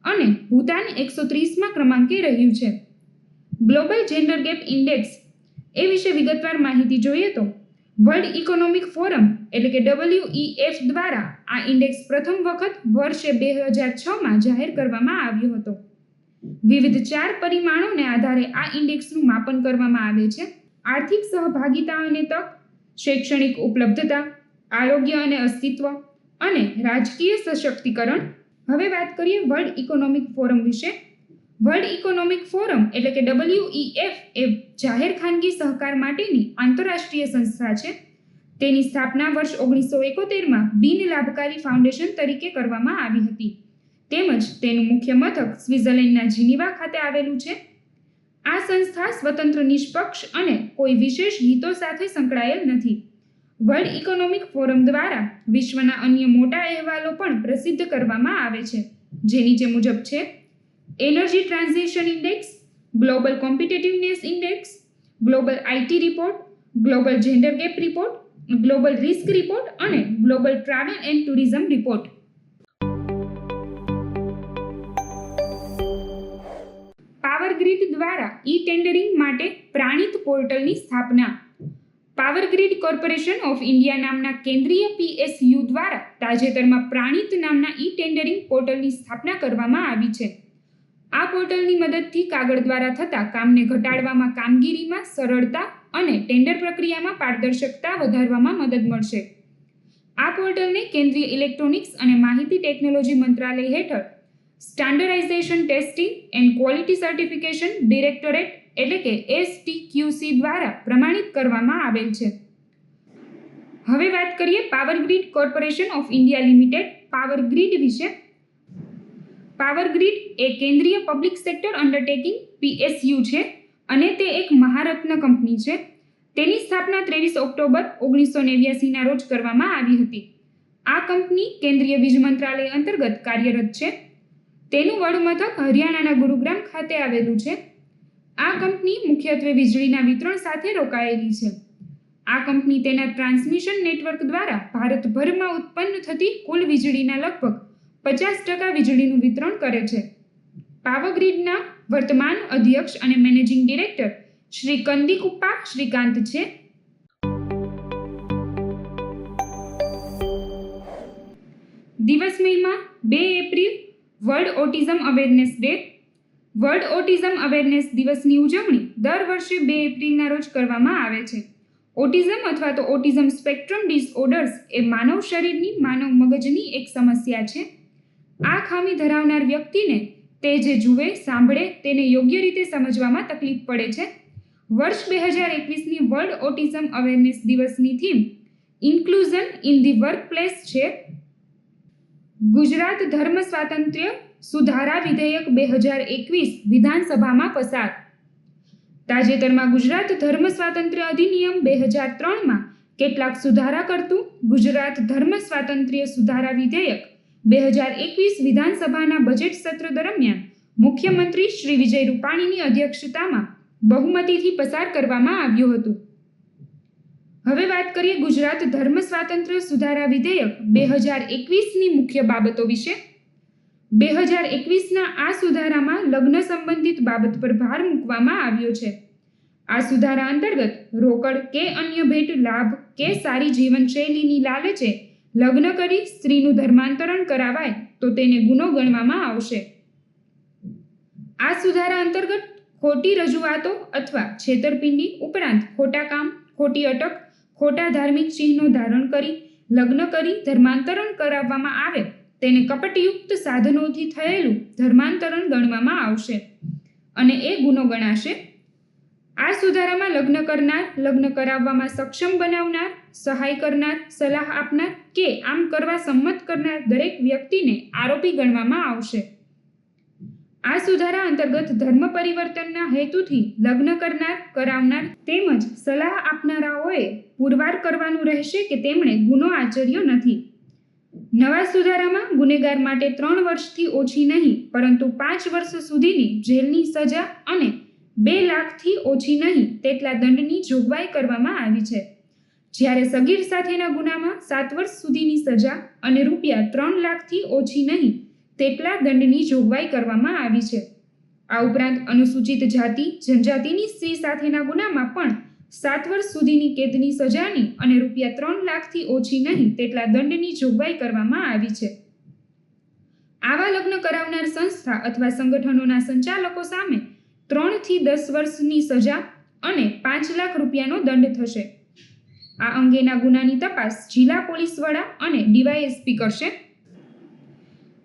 અને ભૂતાન 130મા ક્રમાંકે રહ્યું છે. ગ્લોબલ જેન્ડર ગેપ ઇન્ડેક્સ એ વિશે વિગતવાર માહિતી જોઈએ તો વર્લ્ડ ઇકોનોમિક ફોરમ એટલે કે WEF દ્વારા આ ઇન્ડેક્સ પ્રથમ વખત વર્ષે 2006માં જાહેર કરવામાં આવ્યો હતો. વિવિધ 4 પરિમાણોને આધારે આ ઇન્ડેક્સનું માપન કરવામાં આવે છે: આર્થિક સહભાગિતા અને તક, શૈક્ષણિક ઉપલબ્ધતા, આરોગ્ય અને અસ્તિત્વ અને રાજકીય સશક્તિકરણ. હવે વાત કરીએ વર્લ્ડ ઇકોનોમિક ફોરમ વિશે. વર્લ્ડ ઇકોનોમિક ફોરમ એટલે કે WEF એ જાહેર ખાનગી સહકાર માટેની આંતરરાષ્ટ્રીય સંસ્થા છે. તેની સ્થાપના વર્ષ 1971માં બિન લાભકારી ફાઉન્ડેશન તરીકે કરવામાં આવી હતી. તેમજ તેનું મુખ્ય મથક સ્વિટ્ઝરલેન્ડના જીનીવા ખાતે આવેલું છે. આ સંસ્થા સ્વતંત્ર, નિષ્પક્ષ અને કોઈ વિશેષ હિતો સાથે સંકળાયેલ નથી. વર્લ્ડ ઇકોનોમિક ફોરમ દ્વારા વિશ્વના અન્ય મોટા અહેવાલો પણ પ્રસિદ્ધ કરવામાં આવે છે, જે નીચે મુજબ છે: energy transition index, global competitiveness index, global IT report, global gender gap report, global risk report અને global travel and tourism report. Power grid દ્વારા ઈ-ટેન્ડરિંગ માટે પ્રાણિત પોર્ટલની સ્થાપના. Power grid corporation of India નામના કેન્દ્રીય PSU દ્વારા તાજેતરમાં પ્રાણિત નામના ઈ-ટેન્ડરિંગ પોર્ટલની સ્થાપના કરવામાં આવી છે. આ પોર્ટલની મદદથી કાગળ દ્વારા થતા કામને ઘટાડવામાં, કામગીરીમાં સરળતા અને ટેન્ડર પ્રક્રિયામાં પારદર્શકતા વધારવામાં મદદ મળશે. આ પોર્ટલને કેન્દ્રીય ઇલેક્ટ્રોનિક્સ અને માહિતી ટેકનોલોજી મંત્રાલય હેઠળ standardisation, testing and quality certification directorate એટલે કે STQC દ્વારા પ્રમાણિત કરવામાં આવેલ છે. હવે વાત કરીએ power grid corporation of India limited power grid વિશે. પાવર ગ્રીડ એ કેન્દ્રીય પબ્લિક સેક્ટર અન્ડરટેકિંગ PSU છે અને તે એક મહારત્ન કંપની છે. તેની સ્થાપના 23 ઓક્ટોબર 1989ના રોજ કરવામાં આવી હતી. આ કંપની કેન્દ્રીય વીજ મંત્રાલય અંતર્ગત કાર્યરત છે. તેનું વડમથક હરિયાણાના ગુરુગ્રામ ખાતે આવેલું છે. આ કંપની મુખ્યત્વે વીજળીના વિતરણ સાથે રોકાયેલી છે. આ કંપની તેના ટ્રાન્સમિશન નેટવર્ક દ્વારા ભારતભરમાં ઉત્પન્ન થતી કુલ વીજળીના લગભગ 50% વીજળીનું વિતરણ કરે છે. પાવર ગ્રીડના વર્તમાન અધ્યક્ષ અને મેનેજિંગ ડિરેક્ટર શ્રી કંદીકુપ્પા શ્રીકાંત છે. દિવસ મહિમા 2 April world autism awareness day. World autism awareness દિવસની ઉજવણી દર વર્ષે 2 એપ્રિલના રોજ કરવામાં આવે છે. ઓટિઝમ અથવા તો ઓટિઝમ સ્પેક્ટ્રમ ડિસઓર્ડર્સ એ માનવ શરીરની, માનવ મગજની એક સમસ્યા છે. આ ખામી ધરાવનાર વ્યક્તિને તે જે જુએ, સાંભળે તેને યોગ્ય રીતે સમજવામાં તકલીફ પડે છે. વર્ષ 2021ની વર્લ્ડ ઓટિઝમ અવેરનેસ દિવસની theme inclusion in the workplace છે. ગુજરાત ધર્મ સ્વાતંત્ર્ય સુધારા વિધેયક 2021 વિધાનસભામાં પસાર. તાજેતરમાં ગુજરાત ધર્મ સ્વાતંત્ર્ય અધિનિયમ 2003માં કેટલાક સુધારા કરતું ગુજરાત ધર્મ સ્વાતંત્ર્ય સુધારા વિધેયક 2021 વિધાનસભાના બજેટ સત્ર દરમિયાન મુખ્યમંત્રી શ્રી વિજય રૂપાણીની અધ્યક્ષતામાં બહુમતીથી પસાર કરવામાં આવ્યું હતું. હવે વાત કરીએ ગુજરાત ધર્મ સ્વાતંત્ર્ય સુધારા વિધેયક 2021ની મુખ્ય બાબતો વિશે. 2021ના આ સુધારામાં લગ્ન સંબંધિત બાબત પર ભાર મૂકવામાં આવ્યો છે. આ સુધારા અંતર્ગત રોકડ કે અન્ય ભેટ, લાભ કે સારી જીવનશૈલીની લાલચે લગ્ન કરી સ્ત્રીનું ધર્માંતરણ કરાવાય તો તેને ગુનો ગણવામાં આવશે. આ સુધારા અંતર્ગત ખોટી રજૂઆતો અથવા છેતરપિંડી ઉપરાંત ખોટા કામ, ખોટી અટક, ખોટા ધાર્મિક ચિહ્નો ધારણ કરી લગ્ન કરી ધર્માંતરણ કરાવવામાં આવે તેને કપટયુક્ત સાધનોથી થયેલું ધર્માંતરણ ગણવામાં આવશે અને એ ગુનો ગણાશે. આ સુધારામાં લગ્ન કરનાર, લગ્ન કરાવવામાં સક્ષમ બનાવનાર, સહાય કરનાર, સલાહ આપનાર કે આમ કરવા સંમત કરનાર દરેક વ્યક્તિને આરોપી ગણવામાં આવશે. આ સુધારા અંતર્ગત ધર્મ પરિવર્તનના હેતુથી લગ્ન કરનાર, કરાવનાર તેમજ સલાહ આપનારાઓએ પુરવાર કરવાનું રહેશે કે તેમણે ગુનો આચર્યો નથી. નવા સુધારામાં ગુનેગાર માટે 3 વર્ષથી ઓછી નહીં પરંતુ 5 વર્ષ સુધીની જેલની સજા અને 2 લાખથી ઓછી નહીં તેટલા દંડની જોગવાઈ કરવામાં આવી છે. જ્યારે સગીર સાથેના ગુનામાં 7 વર્ષ સુધીની સજા અને રૂપિયા 3 લાખથી ઓછી નહીં તેટલા દંડની જોગવાઈ કરવામાં આવી છે. આ ઉપરાંત અનુસૂચિત જાતિ, જનજાતિની સ્ત્રી સાથેના ગુનામાં પણ 7 વર્ષ સુધીની કેદની સજાની અને ₹3 લાખથી ઓછી નહીં તેટલા દંડની જોગવાઈ કરવામાં આવી છે. આવા લગ્ન કરાવનાર સંસ્થા અથવા સંગઠનોના સંચાલકો સામે 3 થી 10 વર્ષની સજા અને ₹5 લાખ દંડ થશે. આ અંગેના ગુનાની તપાસ જિલ્લા પોલીસ વડા અને ડીવાયએસપી કરશે.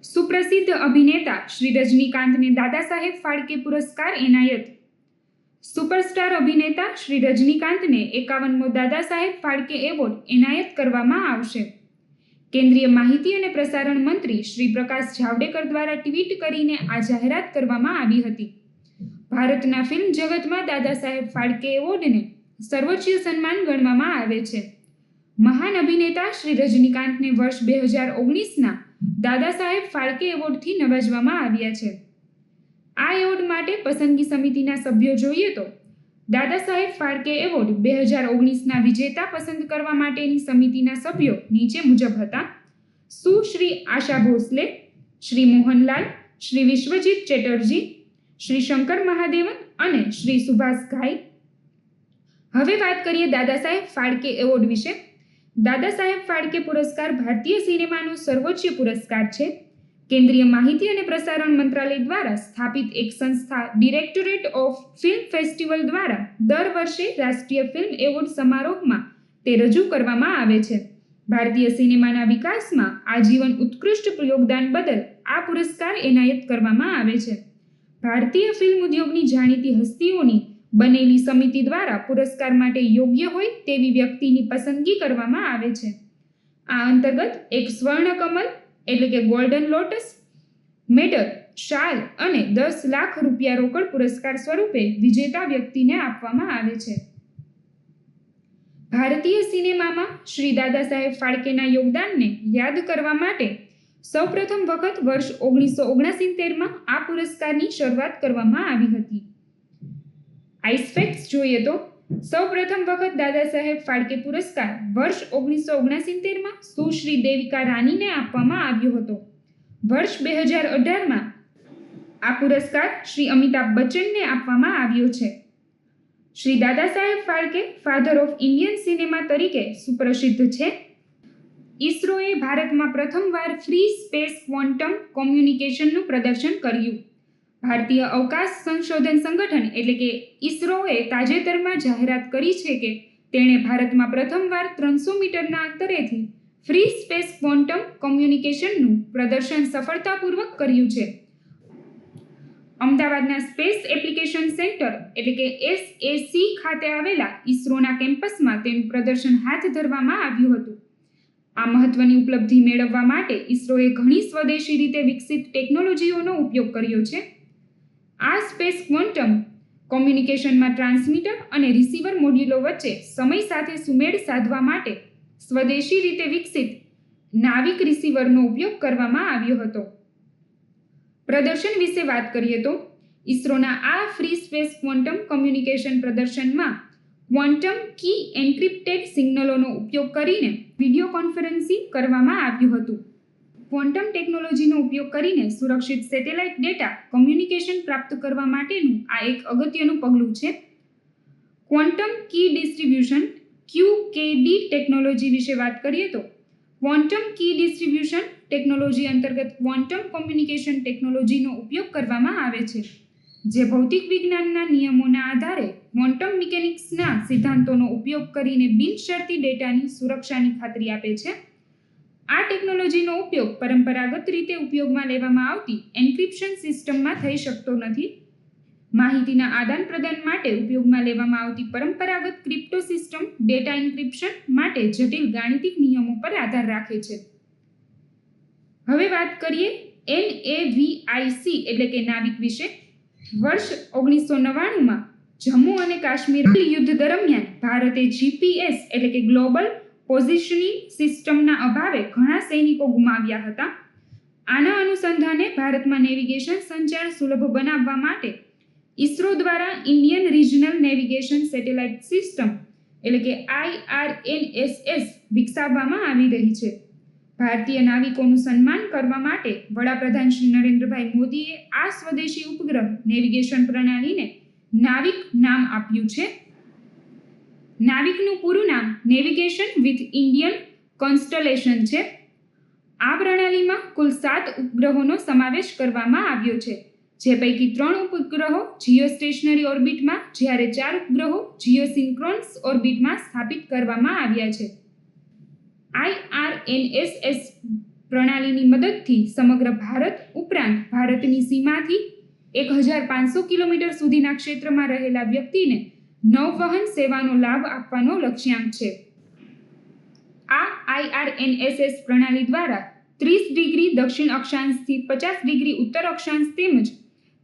સુપ્રસિદ્ધ અભિનેતા શ્રી રજનીકાંતને દાદા સાહેબ ફાળકે પુરસ્કાર એનાયત. સુપરસ્ટાર અભિનેતા શ્રી રજનીકાંતને 51મો દાદા સાહેબ ફાળકે એવોર્ડ એનાયત કરવામાં આવશે. કેન્દ્રીય માહિતી અને પ્રસારણ મંત્રી શ્રી પ્રકાશ જાવડેકર દ્વારા ટ્વીટ કરીને આ જાહેરાત કરવામાં આવી હતી. ભારતના ફિલ્મ જગતમાં દાદા સાહેબ ફાળકે એવોર્ડને સર્વોચ્ચ સન્માન ગણવામાં આવે છે. મહાન અભિનેતા શ્રી રજનીકાંતને વર્ષ 2019ના દાદા સાહેબ ફાળકે એવોર્ડથી નવાજવામાં આવ્યા છે. આ એવોર્ડ માટે પસંદગી સમિતિના સભ્યો જોઈએ તો દાદા સાહેબ ફાળકે એવોર્ડ 2019ના વિજેતા પસંદ કરવા માટેની સમિતિના સભ્યો નીચે મુજબ હતા: સુશ્રી આશા ભોસલે, શ્રી મોહનલાલ, શ્રી વિશ્વજીત ચેટર્જી, શ્રી શંકર મહાદેવન અને શ્રી સુભાષ ઘાઈ. હવે વાત કરીએ દાદા સાહેબ ફાળકે એવોર્ડ વિશે. દાદા સાહેબ ફાળકે પુરસ્કાર ભારતીય સિનેમાનો સર્વોચ્ચ પુરસ્કાર છે. કેન્દ્રીય માહિતી અને પ્રસારણ મંત્રાલય દ્વારા સ્થાપિત એક સંસ્થા ડિરેક્ટોરેટ ઓફ ફિલ્મ ફેસ્ટિવલ દ્વારા દર વર્ષે રાષ્ટ્રીય ફિલ્મ એવોર્ડ સમારોહમાં તે રજૂ કરવામાં આવે છે. ભારતીય સિનેમાના વિકાસમાં આજીવન ઉત્કૃષ્ટ યોગદાન બદલ આ પુરસ્કાર એનાયત કરવામાં આવે છે. ભારતીય ફિલ્મ ઉદ્યોગની જાણીતી હસ્તીઓની બનેલી સમિતિ દ્વારા પુરસ્કાર માટે યોગ્ય હોય તેવી વ્યક્તિની પસંદગી કરવામાં આવે છે. આ અંતર્ગત એક સ્વર્ણ કમલ એટલે કે ગોલ્ડન લોટસ, મેડલ, શાલ અને ₹10 લાખ રોકડ પુરસ્કાર સ્વરૂપે વિજેતા વ્યક્તિને આપવામાં આવે છે. ભારતીય સિનેમામાં શ્રી દાદા સાહેબ ફાળકેના યોગદાનને યાદ કરવા માટે સૌપ્રથમ વખત વર્ષ 1969માં આ પુરસ્કારની શરૂઆત કરવામાં આવી હતી. આઈસ ફેક્ટ્સ જોઈએ તો સૌપ્રથમ વખત દાદા સાહેબ ફાળકે પુરસ્કાર વર્ષ 1969માં સુશ્રી દેવિકા રાનીને આપવામાં આવ્યો હતો. વર્ષ 2018માં આ પુરસ્કાર શ્રી અમિતાભ બચ્ચનને આપવામાં આવ્યો છે. Shri Dada Saheb Phalke father of Indian cinema તરીકે સુપ્રસિદ્ધ છે. ઇસરોએ ભારતમાં પ્રથમવાર ફ્રી સ્પેસ ક્વોન્ટમ કોમ્યુનિકેશનનું પ્રદર્શન કર્યું. ભારતીય અવકાશ સંશોધન સંગઠન એટલે કે ઇસરોએ તાજેતરમાં જાહેરાત કરી છે કે તેણે ભારતમાં પ્રથમવાર 300 મીટરના અંતરેથી ફ્રી સ્પેસ ક્વોન્ટમ કોમ્યુનિકેશનનું પ્રદર્શન સફળતાપૂર્વક કર્યું છે. અમદાવાદના સ્પેસ એપ્લિકેશન સેન્ટર એટલે કે SAC ખાતે આવેલા ઇસરોના કેમ્પસમાં તેનું પ્રદર્શન હાથ ધરવામાં આવ્યું હતું. આ મહત્વની ઉપલબ્ધિ મેળવવા માટે ઇસરોએ ઘણી સ્વદેશી રીતે વિકસિત ટેકનોલોજીઓનો ઉપયોગ કર્યો છે. આ સ્પેસ ક્વોન્ટમ કોમ્યુનિકેશનમાં ટ્રાન્સમીટર અને રિસીવર મોડ્યુલો વચ્ચે સમય સાથે સુમેળ સાધવા માટે સ્વદેશી રીતે વિકસિત નાવિક રિસીવરનો ઉપયોગ કરવામાં આવ્યો હતો. પ્રદર્શન વિશે વાત કરીએ તો ઇસરોના આ ફ્રી સ્પેસ ક્વોન્ટમ કોમ્યુનિકેશન પ્રદર્શનમાં ક્વોન્ટમ કી એન્ક્રિપ્ટેડ સિગ્નલોનો ઉપયોગ કરીને વિડીયો કોન્ફરન્સિંગ કરવામાં આવ્યું હતું. ક્વોન્ટમ ટેકનોલોજીનો ઉપયોગ કરીને સુરક્ષિત સેટેલાઇટ ડેટા કોમ્યુનિકેશન પ્રાપ્ત કરવા માટેનું આ એક અગત્યનું પગલું છે. ક્વોન્ટમ કી ડિસ્ટ્રીબ્યુશન QKD ટેકનોલોજી વિશે વાત કરીએ તો ક્વોન્ટમ કી ડિસ્ટ્રીબ્યુશન ટેકનોલોજી અંતર્ગત ક્વોન્ટમ કોમ્યુનિકેશન ટેકનોલોજીનો ઉપયોગ કરવામાં આવે છે, જે ભૌતિક વિજ્ઞાનના નિયમોના આધારે ક્વોન્ટમ મિકેનિક્સના સિદ્ધાંતોનો ઉપયોગ કરીને બિનશરતી ડેટાની સુરક્ષાની ખાતરી આપે છે. આ ટેકનોલોજીનો ઉપયોગ પરંપરાગત રીતે ઉપયોગમાં લેવામાં આવતી એન્ક્રિપ્શન સિસ્ટમમાં થઈ શકતો નથી. માહિતીના આદાન પ્રદાન માટે ઉપયોગમાં લેવામાં આવતી પરંપરાગત ક્રિપ્ટો સિસ્ટમ ડેટા એન્ક્રિપ્શન માટે જટિલ ગાણિતિક નિયમો પર આધાર રાખે છે. હવે વાત કરીએ NAVIC એટલે કે નાવિક વિશે. વર્ષ 1999માં જમ્મુ અને કાશ્મીર યુદ્ધ દરમિયાન ભારતે GPS એટલે કે ગ્લોબલ પોઝિશનિંગ સિસ્ટમના અભાવે ઘણા સૈનિકો ગુમાવ્યા હતા. આના અનુસંધાને ભારતમાં નેવિગેશન સંચાર સુલભ બનાવવા માટે ઇસરો દ્વારા Indian regional navigation satellite system એટલે કે IRNSS વિકસાવવામાં આવી રહી છે. ભારતીય નાવિકોનું સન્માન કરવા માટે વડાપ્રધાન શ્રી નરેન્દ્રભાઈ મોદીએ આ સ્વદેશી ઉપગ્રહ નેવિગેશન પ્રણાલીને નાવિક નામ આપ્યું છે. નાવિકનું પૂરું નામ નેવિગેશન વિથ ઇન્ડિયન કોન્સ્ટલેશન છે. આ પ્રણાલીમાં કુલ 7 ઉપગ્રહોનો સમાવેશ કરવામાં આવ્યો છે, જે પૈકી 3 ઉપગ્રહો જીઓસ્ટેશનરી ઓર્બિટમાં જ્યારે 4 ઉપગ્રહો જીઓસિન્ક્રોનસ ઓર્બિટમાં સ્થાપિત કરવામાં આવ્યા છે. IRNSS પ્રણાલીની મદદથી સમગ્ર ભારત ઉપરાંત ભારતની સીમાથી 1500 કિલોમીટર સુધીના ક્ષેત્રમાં રહેલા વ્યક્તિને નૌવહન સેવાનો લાભ આપવાનો લક્ષ્યાંક છે. આ IRNSS પ્રણાલી દ્વારા 30 ડિગ્રી દક્ષિણ અક્ષાંશથી 50 ડિગ્રી ઉત્તર અક્ષાંશ તેમજ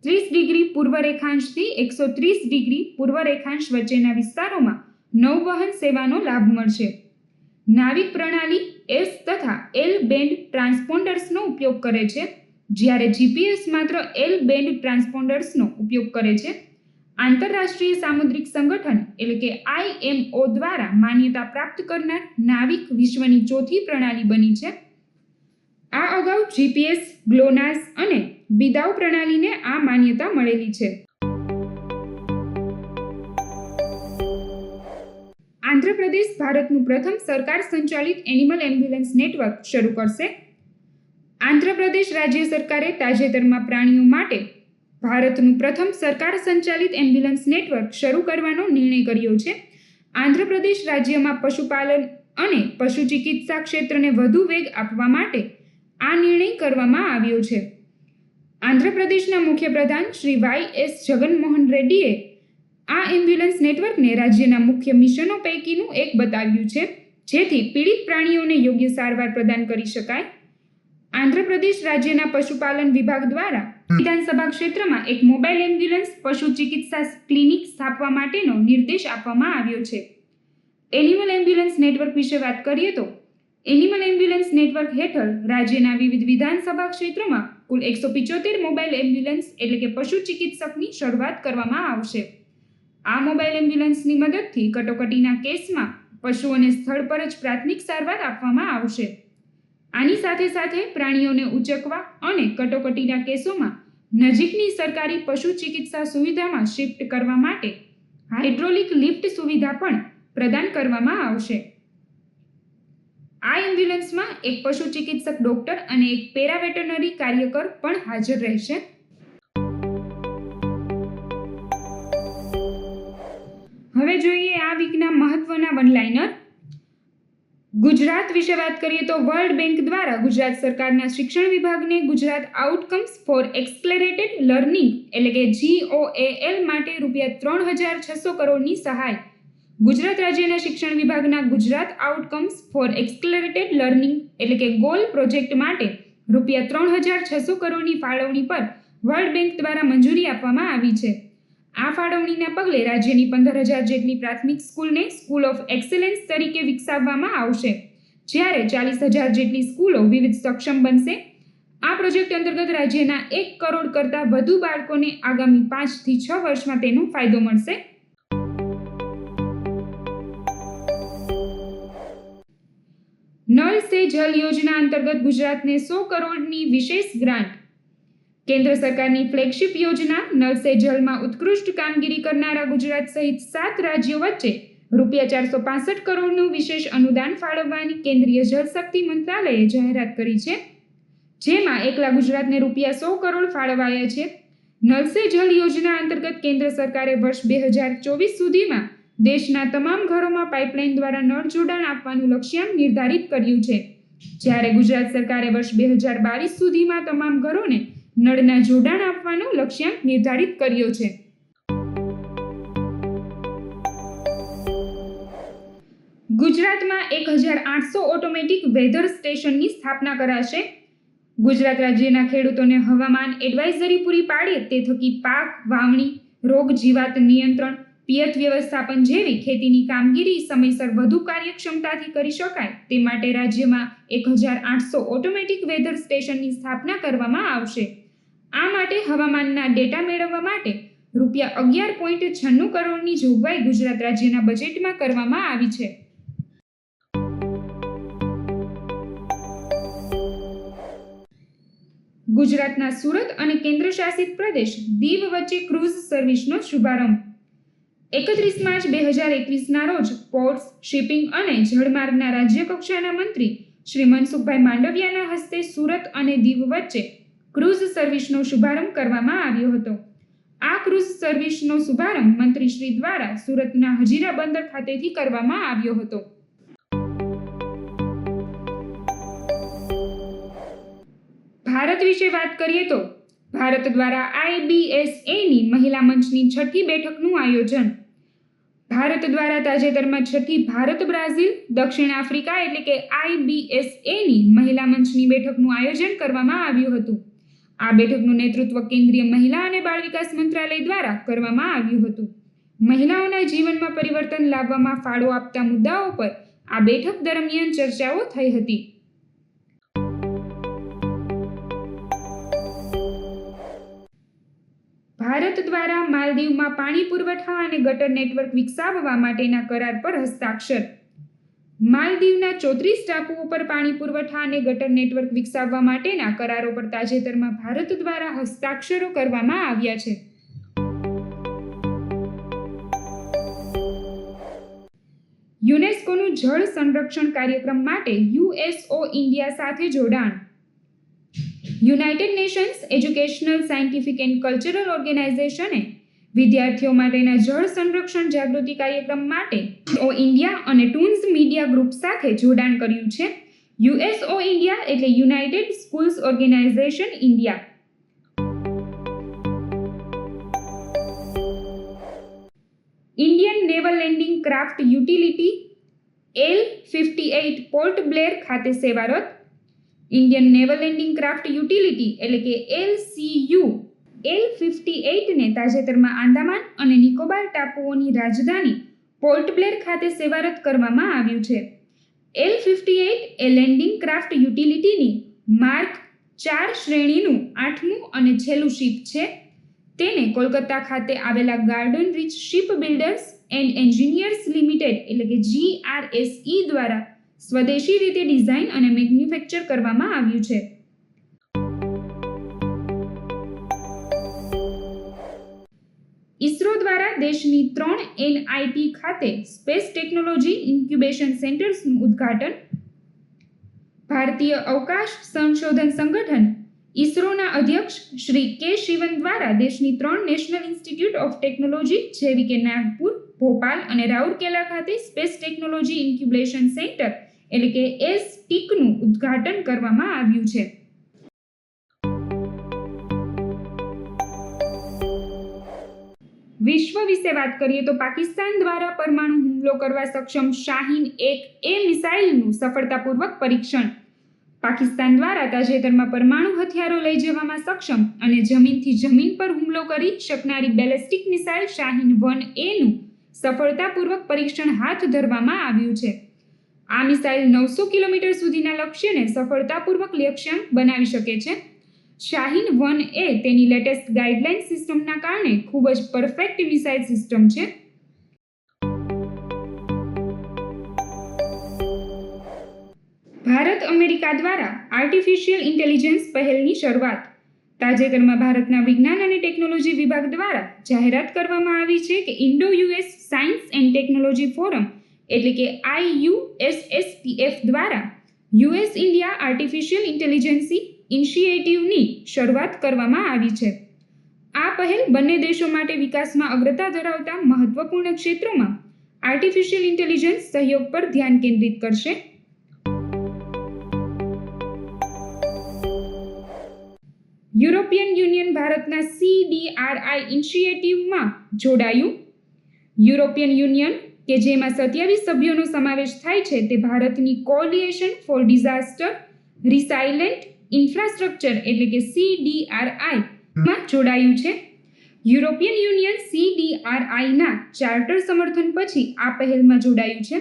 30 ડિગ્રી પૂર્વ રેખાંશથી 130 ડિગ્રી પૂર્વ રેખાંશ વચ્ચેના વિસ્તારોમાં નૌવહન સેવાનો લાભ મળશે. નાવિક પ્રણાલી S તથા L બેન્ડ ટ્રાન્સપોન્ડર્સનો ઉપયોગ કરે છે, જ્યારે GPS માત્ર L બેન્ડ ટ્રાન્સપોન્ડર્સનો ઉપયોગ કરે છે. આંતરરાષ્ટ્રીય સામુદ્રિક સંગઠન એટલે કે IMO દ્વારા માન્યતા પ્રાપ્ત કરનાર નાવિક વિશ્વની ચોથી પ્રણાલી બની છે. આ અગાઉ GPS, ગ્લોનાસ અને બિદાઉ પ્રણાલીને આ માન્યતા મળેલી છે. આંધ્રપ્રદેશ ભારતનું પ્રથમ સરકાર સંચાલિત એનિમલ એમ્બ્યુલન્સ નેટવર્ક શરૂ કરશે. આંધ્રપ્રદેશ રાજ્ય સરકારે તાજેતરમાં પ્રાણીઓ માટે ભારતનું પ્રથમ સરકાર સંચાલિત એમ્બ્યુલન્સ નેટવર્ક શરૂ કરવાનો નિર્ણય કર્યો છે. આંધ્રપ્રદેશ રાજ્યમાં પશુપાલન અને પશુ ચિકિત્સા ક્ષેત્રને વધુ વેગ આપવા માટે આ નિર્ણય કરવામાં આવ્યો છે. આંધ્રપ્રદેશના મુખ્યપ્રધાન શ્રી YS જગનમોહન રેડ્ડીએ આ એમ્બ્યુલન્સ નેટવર્કને રાજ્યના મુખ્ય મિશનો પૈકીનું એક બતાવ્યું છે, જેથી પીડિત પ્રાણીઓને યોગ્ય સારવાર પ્રદાન કરી શકાય. આંધ્રપ્રદેશ રાજ્યના પશુપાલન વિભાગ દ્વારા વિધાનસભા ક્ષેત્રમાં એક મોબાઈલ એમ્બ્યુલન્સ પશુ ચિકિત્સા ક્લિનિક સ્થાપવા માટેનો નિર્દેશ આપવામાં આવ્યો છે. એનિમલ એમ્બ્યુલન્સ નેટવર્ક વિશે વાત કરીએ તો એનિમલ એમ્બ્યુલન્સ નેટવર્ક હેઠળ રાજ્યના વિવિધ વિધાનસભા ક્ષેત્રોમાં કુલ 175 મોબાઈલ એમ્બ્યુલન્સ એટલે કે પશુ ચિકિત્સકની શરૂઆત કરવામાં આવશે. આ મોબાઈલ એમ્બ્યુલન્સની મદદથી કટોકટીના કેસમાં પશુઓને સ્થળ પર જ પ્રાથમિક સારવાર આપવામાં આવશે. આની સાથે સાથે પ્રાણીઓને ઉચકવા અને કટોકટીના કેસોમાં નજીકની સરકારી પશુ ચિકિત્સા સુવિધામાં શિફ્ટ કરવા માટે હાઇડ્રોલિક લિફ્ટ સુવિધા પણ પ્રદાન કરવામાં આવશે. આ એમ્બ્યુલન્સમાં એક પશુ ચિકિત્સક ડોક્ટર અને એક પેરાવેટરનરી કાર્યકર પણ હાજર રહેશે. હવે જોઈએ આ વીકના મહત્વના વનલાઇનર. ગુજરાત વિશે વાત કરીએ તો વર્લ્ડ બેંક દ્વારા ગુજરાત સરકારના શિક્ષણ વિભાગને Gujarat outcomes four accelerated learning એટલે કે GOAL માટે ₹3,600 કરોડની સહાય. ગુજરાત રાજ્યના શિક્ષણ વિભાગના Gujarat outcomes four accelerated learning એટલે કે ગોલ પ્રોજેક્ટ માટે ₹3,600 કરોડની ફાળવણી પર વર્લ્ડ બેંક દ્વારા મંજૂરી આપવામાં આવી છે. આ ફાળવણીના પગલે રાજ્યની 15,000 જેટલી પ્રાથમિક સ્કૂલને સ્કૂલ ઓફ એક્સેલન્સ તરીકે વિકસાવવામાં આવશે, જ્યારે 40,000 જેટલી સ્કૂલો વિવિધ સક્ષમ બનશે. આ પ્રોજેક્ટ અંતર્ગત રાજ્યના 1 કરોડ કરતાં વધુ બાળકોને આગામી 5 થી 6 વર્ષમાં તેનો ફાયદો મળશે. નલ સે જલ યોજના અંતર્ગત ગુજરાતને 100 કરોડની વિશેષ ગ્રાન્ટ. કેન્દ્ર સરકારની ફ્લેગશિપ યોજના નલ સે જલમાં ઉત્કૃષ્ટ કામગીરી કરનારા ગુજરાત સહિત 7 રાજ્યો વચ્ચે ₹465 કરોડનું વિશેષ અનુદાન ફાળવવાની કેન્દ્રીય જળશક્તિ મંત્રાલયે જાહેરાત કરી છે, જેમાં એકલા ગુજરાતને ₹100 કરોડ ફાળવાયા છે. નલ સે જલ યોજના અંતર્ગત કેન્દ્ર સરકારે વર્ષ 2024 સુધીમાં દેશના તમામ ઘરોમાં પાઇપલાઇન દ્વારા નળ જોડાણ આપવાનું લક્ષ્યાંક નિર્ધારિત કર્યું છે, જ્યારે ગુજરાત સરકારે વર્ષ 2022 સુધીમાં તમામ ઘરોને નળના જોડાણ આપવાનો લક્ષ્યાંક નિર્ધારિત કર્યો છે. ગુજરાતમાં 1,800 ઓટોમેટિક વેધર સ્ટેશનની સ્થાપના કરાશે. ગુજરાત રાજ્યના ખેડૂતોને હવામાન એડવાઇઝરી પૂરી પાડે તે થકી પાક, વાવણી, રોગ જીવાત નિયંત્રણ, પિયત વ્યવસ્થાપન જેવી ખેતીની કામગીરી સમયસર વધુ કાર્યક્ષમતાથી કરી શકાય તે માટે રાજ્યમાં 1,800 ઓટોમેટિક વેધર સ્ટેશનની સ્થાપના કરવામાં આવશે. આ માટે હવામાનના ડેટા મેળવવા માટે ₹11.96 કરોડની જોગવાઈ ગુજરાત રાજ્યના બજેટમાં કરવામાં આવી છે. ગુજરાતના સુરત અને કેન્દ્રશાસિત પ્રદેશ દીવ વચ્ચે ક્રૂઝ સર્વિસનો શુભારંભ. 31 માર્ચ 2021ના રોજ પોર્ટ્સ, શિપિંગ અને જળમાર્ગના રાજ્ય કક્ષાના મંત્રી શ્રી મનસુખભાઈ માંડવિયાના હસ્તે સુરત અને દીવ વચ્ચે ક્રૂઝ સર્વિસનો શુભારંભ કરવામાં આવ્યો હતો. આ ક્રૂઝ સર્વિસનો શુભારંભ મંત્રીશ્રી દ્વારા સુરતના હજીરા બંદર ખાતેથી કરવામાં આવ્યો હતો. ભારત વિશે વાત કરીએ તો ભારત દ્વારા IBSAની મહિલા મંચની 6ઠી બેઠકનું આયોજન. ભારત દ્વારા તાજેતરમાં 6ઠી ભારત બ્રાઝિલ દક્ષિણ આફ્રિકા એટલે કે IBSAની મહિલા મંચની બેઠકનું આયોજન કરવામાં આવ્યું હતું. આ બેઠકનું નેતૃત્વ કેન્દ્રીય મહિલા અને બાળ વિકાસ મંત્રાલય દ્વારા કરવામાં આવ્યું હતું. મહિલાઓના જીવનમાં પરિવર્તન લાવવામાં ફાળો આપતા મુદ્દાઓ પર આ બેઠક દરમિયાન ચર્ચાઓ થઈ હતી. ભારત દ્વારા માલદીવમાં પાણી પુરવઠા અને ગટર નેટવર્ક વિકસાવવા માટેના કરાર પર હસ્તાક્ષર. માલદીવના 34 ટાપુઓ પર પાણી પુરવઠા અને ગટર નેટવર્ક વિકસાવવા માટેના કરારો પર તાજેતરમાં ભારત દ્વારા હસ્તાક્ષરો કરવામાં આવ્યા છે. યુનેસ્કોનું જળ સંરક્ષણ કાર્યક્રમ માટે USO ઇન્ડિયા સાથે જોડાણ. United nations educational, scientific and cultural ઓર્ગેનાઇઝેશને વિદ્યાર્થીઓ માટેના જળ સંરક્ષણ જાગૃતિ કાર્યક્રમ માટે USO ઇન્ડિયા અને ટૂન્સ મીડિયા ગ્રુપ સાથે જોડાણ કર્યું છે. USO ઇન્ડિયા એટલે united schools organization India. Indian naval landing craft utility L58 port Blair ખાતે સેવારત. Indian naval landing craft utility એટલે કે LCU L58ને તાજેતરમાં આંદામાન અને નિકોબાર ટાપુઓની રાજધાની પોર્ટ બ્લેર ખાતે સેવારત કરવામાં આવ્યું છે. L58 એ લેન્ડિંગ ક્રાફ્ટ યુટિલિટીની માર્ક 4 શ્રેણીનું 8મું અને છેલ્લું શિપ છે. તેને કોલકાતા ખાતે આવેલા Garden Reach Ship Builders and Engineers Limited એટલે કે GRSE દ્વારા સ્વદેશી રીતે ડિઝાઇન અને મેન્યુફેક્ચર કરવામાં આવ્યું છે. ઇસરો દ્વારા દેશની 3 NIT ખાતે સ્પેસ ટેકનોલોજી ઇન્ક્યુબેશન સેન્ટર્સનું ઉદ્ઘાટન. ભારતીય અવકાશ સંશોધન સંગઠન ઇસરોના અધ્યક્ષ શ્રી કે શિવન દ્વારા દેશની 3 નેશનલ ઇન્સ્ટિટ્યૂટ ઓફ ટેકનોલોજી જેવી કે નાગપુર, ભોપાલ અને રાઉરકેલા ખાતે સ્પેસ ટેકનોલોજી ઇન્ક્યુબેશન સેન્ટર એટલે કે STICનું ઉદ્ઘાટન કરવામાં આવ્યું છે. વિશ્વ વિશે વાત કરીએ તો પાકિસ્તાન દ્વારા પરમાણુ હુમલો કરવા સક્ષમ શાહીન-1A મિસાઇલનું સફળતાપૂર્વક પરીક્ષણ. પાકિસ્તાન દ્વારા તાજેતરમાં પરમાણુ હથિયારો લઈ જવામાં સક્ષમ અને જમીનથી જમીન પર હુમલો કરી શકનારી બેલેસ્ટિક મિસાઇલ શાહીન-1Aનું સફળતાપૂર્વક પરીક્ષણ હાથ ધરવામાં આવ્યું છે. આ મિસાઇલ 900 કિલોમીટર સુધીના લક્ષ્યને સફળતાપૂર્વક લક્ષ્યાંક બનાવી શકે છે. શાહીન-1A તેની લેટેસ્ટ ગાઈડલાઇન સિસ્ટમના કારણે ખૂબ જ પરફેક્ટ મિસાઇલ સિસ્ટમ છે. ભારત અમેરિકા દ્વારા આર્ટિફિશિયલ ઇન્ટેલિજન્સ પહેલની શરૂઆત. તાજેતરમાં ભારતના વિજ્ઞાન અને ટેકનોલોજી વિભાગ દ્વારા જાહેરાત કરવામાં આવી છે કે ઇન્ડો-US સાયન્સ એન્ડ ટેકનોલોજી ફોરમ એટલે કે IUSSTF દ્વારા US ઇન્ડિયા આર્ટિફિશિયલ ઇન્ટેલિજન્સી ઇનિશિયેટિવની શરૂઆત કરવામાં આવી છે. આ પહેલ બંને દેશો માટે વિકાસમાં અગ્રતા ધરાવતા મહત્વપૂર્ણ ક્ષેત્રોમાં આર્ટિફિશિયલ ઇન્ટેલિજન્સ સહયોગ પર ધ્યાન કેન્દ્રિત કરશે. યુરોપિયન યુનિયન ભારતના CDRI ઇનિશિયેટિવમાં જોડાયું. યુરોપિયન યુનિયન કે જેમાં 27 સભ્યોનો સમાવેશ થાય છે તે ભારતની કોલિએશન ફોર ડિઝાસ્ટર રિસાઇલેન્ટ ઇન્ફ્રાસ્ટ્રક્ચર એટલે કે CDRI માં જોડાયું છે. યુરોપિયન યુનિયન CDRI-ના ચાર્ટર સમર્થન પછી આ પહેલમાં જોડાયું છે.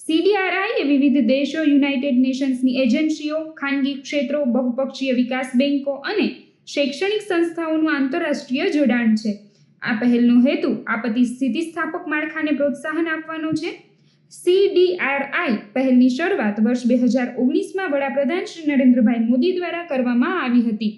CDRI એ વિવિધ દેશો, યુનાઇટેડ નેશન્સની એજન્સીઓ, ખાનગી ક્ષેત્રો, બહુપક્ષીય વિકાસ બેંકો અને શૈક્ષણિક સંસ્થાઓનું આંતરરાષ્ટ્રીય જોડાણ છે. આ પહેલનો હેતુ આપત્તિ સ્થિતિસ્થાપક માળખાને પ્રોત્સાહન આપવાનો છે. CDRI પહેલની શરૂઆત વર્ષ 2019માં વડાપ્રધાન શ્રી નરેન્દ્રભાઈ મોદી દ્વારા કરવામાં આવી હતી.